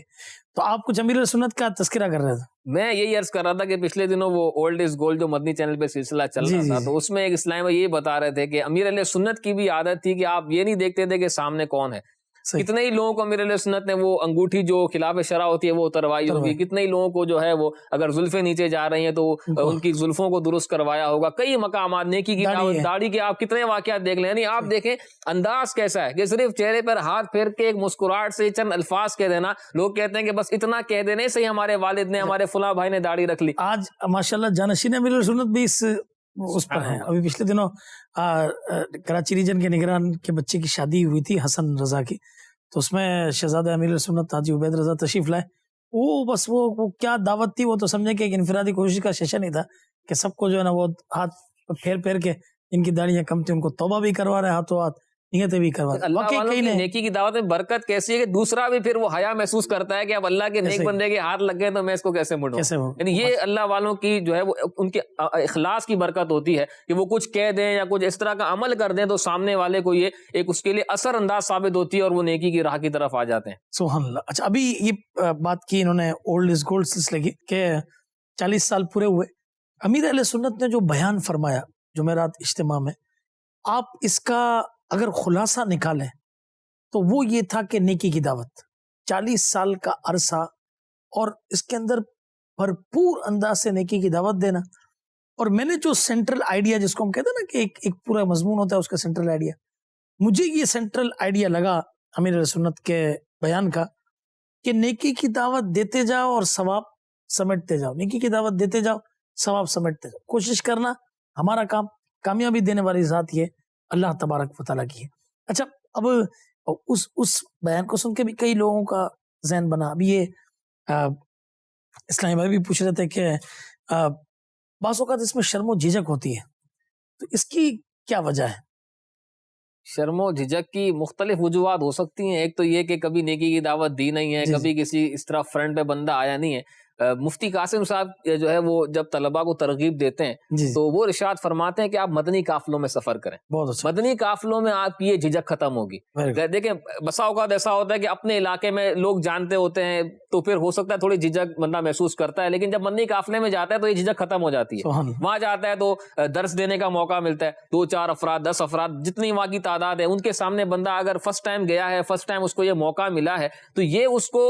تو آپ کچھ امیر سنت کا تذکرہ کر رہے تھے؟ میں یہی عرض کر رہا تھا کہ پچھلے دنوں وہ اولڈ از گولڈ جو مدنی چینل پہ سلسلہ چل رہا تھا تو اس میں ایک اسلام یہ بتا رہے تھے کہ امیر علیہ سنت کی بھی عادت تھی کہ آپ یہ نہیں دیکھتے تھے کہ سامنے کون ہے۔ کتنے ہی لوگوں کو امیر علیہ سنت نے وہ انگوٹھی جو خلاف شرع ہوتی ہے وہ اتروائی ہوگی، کتنے ہی لوگوں کو جو ہے وہ اگر زلفیں نیچے جا رہی ہیں تو ان کی زلفوں کو درست کروایا ہوگا۔ کئی مقامات نیکی کی داڑھی کے آپ کتنے واقعات دیکھ لیں، یعنی آپ دیکھیں انداز کیسا ہے کہ صرف چہرے پر ہاتھ پھیر کے ایک مسکراہٹ سے چند الفاظ کہہ دینا، لوگ کہتے ہیں کہ بس اتنا کہہ دینے سے ہی ہمارے والد نے، ہمارے فلاں بھائی نے داڑھی رکھ لی۔ آج ماشاءاللہ جانشین امیر علیہ سنت بھی اس اس پر ہیں. ابھی پچھلے دنوں کراچی ریجن کے نگران کے بچے کی شادی ہوئی تھی حسن رضا کی, تو اس میں شہزادہ امیر سنت حاجی عبید رضا تشریف لائے. وہ بس وہ کیا دعوت تھی, وہ تو سمجھے کہ ایک انفرادی کوشش کا سیشن ہی تھا کہ سب کو جو ہے نا وہ ہاتھ پھیر کے ان کی داڑیاں کم تھی ان کو توبہ بھی کروا رہے ہاتھوں ہاتھ, نیتیں بھی کروا رہے. اللہ والوں کی نیکی کی دعوت میں برکت کیسی ہے کہ دوسرا بھی پھر وہ حیا محسوس کرتا ہے کہ اب اللہ کے نیک بندے کے ہاتھ لگ گئے تو میں اس کو کیسے مڑوں. یعنی یہ اللہ والوں کی جو ہے وہ ان کے اخلاص کی برکت ہوتی ہے کہ وہ کچھ کہہ دیں یا کچھ اس طرح کا عمل کر دیں تو سامنے والے کو یہ ایک اس کے لیے اثر انداز ثابت ہوتی ہے اور وہ نیکی کی راہ کی طرف آ جاتے ہیں. سبحان اللہ. اچھا, ابھی یہ بات کی انہوں نے اولڈ از گولڈ سلسلے کی کہ 40 سال پورے ہوئے. امیر اہل سنت نے جو بیان فرمایا جمعرات اجتماع میں, آپ اس کا اگر خلاصہ نکالیں تو وہ یہ تھا کہ نیکی کی دعوت 40 سال کا عرصہ اور اس کے اندر بھرپور انداز سے نیکی کی دعوت دینا. اور میں نے جو سینٹرل آئیڈیا جس کو ہم کہتے ہیں نا کہ ایک پورا مضمون ہوتا ہے اس کا سینٹرل آئیڈیا, مجھے یہ سینٹرل آئیڈیا لگا امیر اہل سنت کے بیان کا کہ نیکی کی دعوت دیتے جاؤ اور ثواب سمیٹتے جاؤ. نیکی کی دعوت دیتے جاؤ, ثواب سمیٹتے جاؤ. کوشش کرنا ہمارا کام, کامیابی دینے والی ذات یہ اللہ تبارک و تعالیٰ کی ہے. اچھا, اب اس بیان کو سن کے بھی کئی لوگوں کا ذہن بنا. ابھی یہ اسلامی بھائی بھی پوچھ رہے تھے کہ بعض اوقات اس میں شرم و جھجک ہوتی ہے, تو اس کی کیا وجہ ہے؟ شرم و جھجک کی مختلف وجوہات ہو سکتی ہیں. ایک تو یہ کہ کبھی نیکی کی دعوت دی نہیں ہے, کبھی کسی اس طرح فرنٹ پہ بندہ آیا نہیں ہے. مفتی قاسم صاحب جو ہے وہ جب طلباء کو ترغیب دیتے ہیں تو وہ ارشاد فرماتے ہیں کہ آپ مدنی قافلوں میں سفر کریں. مدنی قافلوں میں آپ کی یہ جھجک ختم ہوگی. دیکھیں بسا اوقات ایسا ہوتا ہے کہ اپنے علاقے میں لوگ جانتے ہوتے ہیں تو پھر ہو سکتا ہے تھوڑی جھجک بندہ محسوس کرتا ہے, لیکن جب مدنی قافلے میں جاتا ہے تو یہ جھجک ختم ہو جاتی ہے. وہاں جاتا ہے تو درس دینے کا موقع ملتا ہے. 2-4 افراد 10 افراد جتنی وہاں کی تعداد ہے ان کے سامنے بندہ اگر فرسٹ ٹائم گیا ہے, فرسٹ ٹائم اس کو یہ موقع ملا ہے, تو یہ اس کو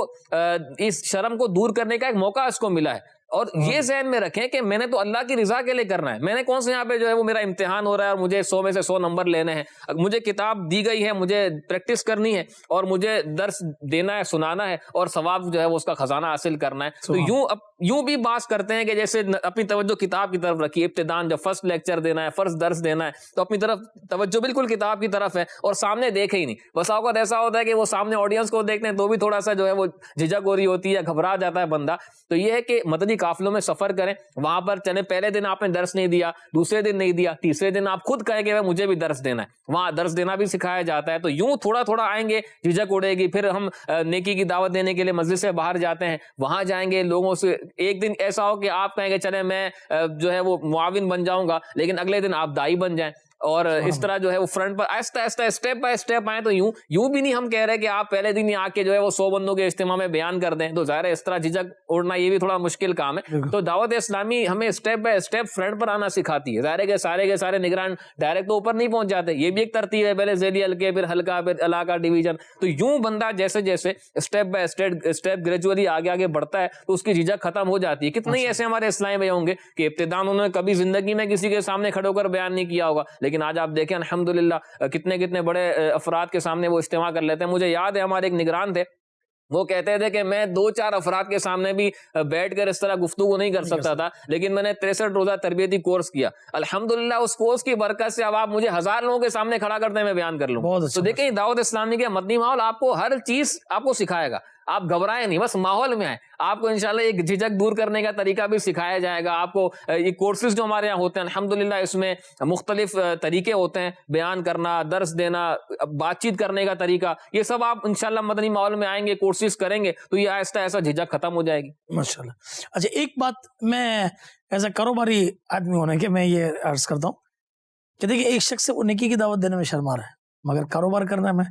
اس شرم کو دور کرنے کا ایک موقع اس کو ملا ہے. اور یہ ذہن میں رکھیں کہ میں نے تو اللہ کی رضا کے لیے کرنا ہے. میں نے کون سے یہاں پہ جو ہے وہ میرا امتحان ہو رہا ہے اور مجھے 100 میں سے 100 نمبر لینے ہیں. مجھے کتاب دی گئی ہے, مجھے پریکٹس کرنی ہے اور مجھے درس دینا ہے, سنانا ہے اور ثواب جو ہے وہ اس کا خزانہ حاصل کرنا ہے. تو یوں بھی بات کرتے ہیں کہ جیسے اپنی توجہ کتاب کی طرف رکھی. ابتدان جب فرسٹ لیکچر دینا ہے, فرسٹ درس دینا ہے تو اپنی طرف توجہ بالکل کتاب کی طرف ہے اور سامنے دیکھے ہی نہیں. بس اوقات ایسا ہوتا ہے کہ وہ سامنے آڈینس کو دیکھتے ہیں تو بھی تھوڑا سا جو ہے وہ جھجک ہو رہی ہوتی ہے, گھبرا جاتا ہے بندہ. تو یہ ہے کہ مدنی قافلوں میں سفر کریں, وہاں پر چلے. پہلے دن آپ نے درس نہیں دیا, دوسرے دن نہیں دیا, تیسرے دن آپ خود کہیں کہ مجھے بھی درس دینا ہے, وہاں درس دینا بھی سکھایا جاتا ہے. تو یوں تھوڑا تھوڑا آئیں گے, جھجک اڑے گی. پھر ہم نیکی کی دعوت دینے کے لیے مسجد سے باہر جاتے ہیں, وہاں جائیں گے لوگوں سے. ایک دن ایسا ہو کہ آپ کہیں گے چلے میں جو ہے وہ معاون بن جاؤں گا, لیکن اگلے دن آپ دائی بن جائیں. اور اس طرح جو ہے وہ فرنٹ پر آہستہ آہستہ اسٹیپ بائی اسٹیپ آئیں. تو یوں بھی نہیں ہم کہہ رہے کہ آپ پہلے دن ہی آ کے جو ہے وہ 100 بندوں کے اجتماع میں بیان کر دیں, تو ظاہر ہے اس طرح جھجک اڑنا یہ بھی تھوڑا مشکل کام ہے. تو دعوت اسلامی ہمیں اسٹیپ بائی اسٹیپ فرنٹ پر آنا سکھاتی ہے. ظاہر ہے کہ کے سارے نگران ڈائریکٹ تو اوپر نہیں پہنچ جاتے, یہ بھی ایک ترتیب ہے, پہلے ذیلی حلقے, پھر حلقہ, پھر علاقہ, ڈویژن. تو یوں بندہ جیسے جیسے اسٹیپ بائی اسٹیپ گریجولی آگے آگے بڑھتا ہے تو اس کی جھجک ختم ہو جاتی ہے. کتنے ہی ایسے ہمارے اسلامی بھائی ہوں گے کہ ابتداء انہوں نے کبھی زندگی میں کسی کے سامنے کھڑے ہو کر بیان نہیں کیا ہوگا, لیکن آج آپ دیکھیں الحمدللہ کتنے بڑے افراد کے سامنے وہ اجتماع کر لیتے ہیں. مجھے یاد ہے ہمارے ایک نگران تھے, وہ کہتے تھے کہ میں 2-4 افراد کے سامنے بھی بیٹھ کر اس طرح گفتگو نہیں کر سکتا تھا, لیکن میں نے 63 روزہ تربیتی کورس کیا. الحمدللہ اس کورس کی برکت سے اب آپ مجھے 1000 لوگوں کے سامنے کھڑا کرتے ہیں, میں بیان کر لوں. تو دیکھیں دعوت اسلامی کے مدنی ماحول آپ کو ہر چیز آپ کو سکھائے گا. آپ گھبرائیں نہیں, بس ماحول میں آئیں. آپ کو انشاءاللہ ایک جھجک دور کرنے کا طریقہ بھی سکھایا جائے گا. آپ کو یہ کورسز جو ہمارے یہاں ہوتے ہیں الحمدللہ اس میں مختلف طریقے ہوتے ہیں, بیان کرنا, درس دینا, بات چیت کرنے کا طریقہ, یہ سب آپ انشاءاللہ مدنی ماحول میں آئیں گے, کورسز کریں گے تو یہ آہستہ آہستہ جھجک ختم ہو جائے گی ماشاءاللہ. اچھا, ایک بات میں ایسا کاروباری آدمی ہونے کے میں یہ عرض کرتا ہوں کہ دیکھیں ایک شخص سے وہ نیکی کی دعوت دینے میں شرما رہا ہے, مگر کاروبار کرنے میں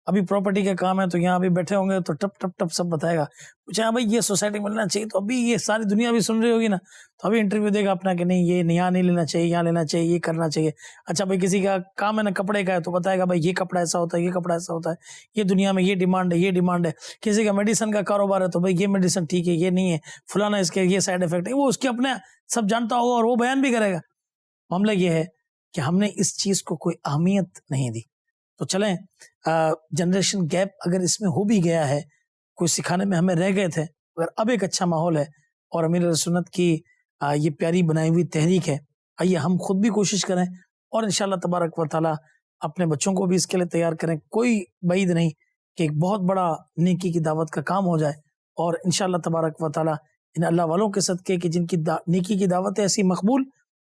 ابھی پراپرٹی کا کام ہے تو یہاں ابھی بیٹھے ہوں گے تو ٹپ ٹپ ٹپ سب بتائے گا. پوچھا ہاں بھائی یہ سوسائٹی ملنا چاہیے, تو ابھی یہ ساری دنیا بھی سن رہی ہوگی نا, تو ابھی انٹرویو دے گا اپنا کہ نہیں یہ یہاں نہیں لینا چاہیے, یہاں لینا چاہیے, یہ کرنا چاہیے. اچھا بھائی کسی کا کام ہے نا کپڑے کا ہے تو بتائے گا بھائی یہ کپڑا ایسا ہوتا ہے, یہ کپڑا ایسا ہوتا ہے, یہ دنیا میں یہ ڈیمانڈ ہے, یہ ڈیمانڈ ہے. کسی کا میڈیسن کا کاروبار ہے تو بھائی یہ میڈیسن ٹھیک ہے, یہ نہیں ہے, فلانا اس کے یہ سائڈ افیکٹ ہے. وہ اس کے اپنے سب جانتا ہوگا اور وہ بیان بھی کرے گا. معاملہ یہ ہے کہ ہم نے اس چیز کو کوئی اہمیت نہیں دی. تو چلیں جنریشن گیپ اگر اس میں ہو بھی گیا ہے, کوئی سکھانے میں ہمیں رہ گئے تھے, اگر اب ایک اچھا ماحول ہے اور امیر سنت کی یہ پیاری بنائی ہوئی تحریک ہے, آئیے ہم خود بھی کوشش کریں اور انشاءاللہ تبارک و تعالیٰ اپنے بچوں کو بھی اس کے لیے تیار کریں. کوئی بعید نہیں کہ ایک بہت بڑا نیکی کی دعوت کا کام ہو جائے, اور انشاءاللہ تبارک و تعالیٰ ان اللہ والوں کے صدقے کہ جن کی نیکی کی دعوت ہے ایسی مقبول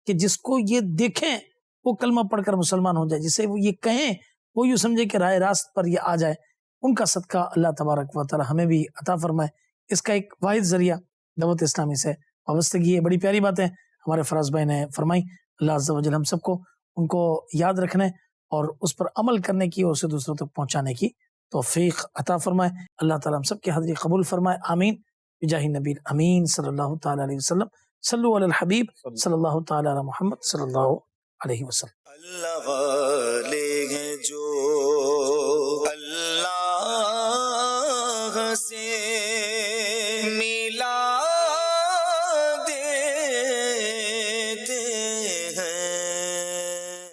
کہ جس کو یہ دیکھیں وہ کلمہ پڑھ کر مسلمان ہو جائے, جسے وہ یہ کہیں وہ یوں سمجھے کہ راہ راست پر یہ آ جائے, ان کا صدقہ اللہ تبارک و تعالیٰ ہمیں بھی عطا فرمائے. اس کا ایک واحد ذریعہ دعوت اسلامی سے وابستگی ہے. بڑی پیاری باتیں ہمارے فراز بھائی نے فرمائی. اللہ عز و جل ہم سب کو ان کو یاد رکھنے اور اس پر عمل کرنے کی اور اسے دوسروں تک پہنچانے کی توفیق عطا فرمائے. اللہ تعالیٰ ہم سب کی حاضری قبول فرمائے. آمین بجاہ نبی امین صلی اللہ تعالیٰ علیہ وسلم. صلو علی الحبیب صلی اللہ تعالیٰ علی محمد صلی اللہ علیہ وسلم. اللہ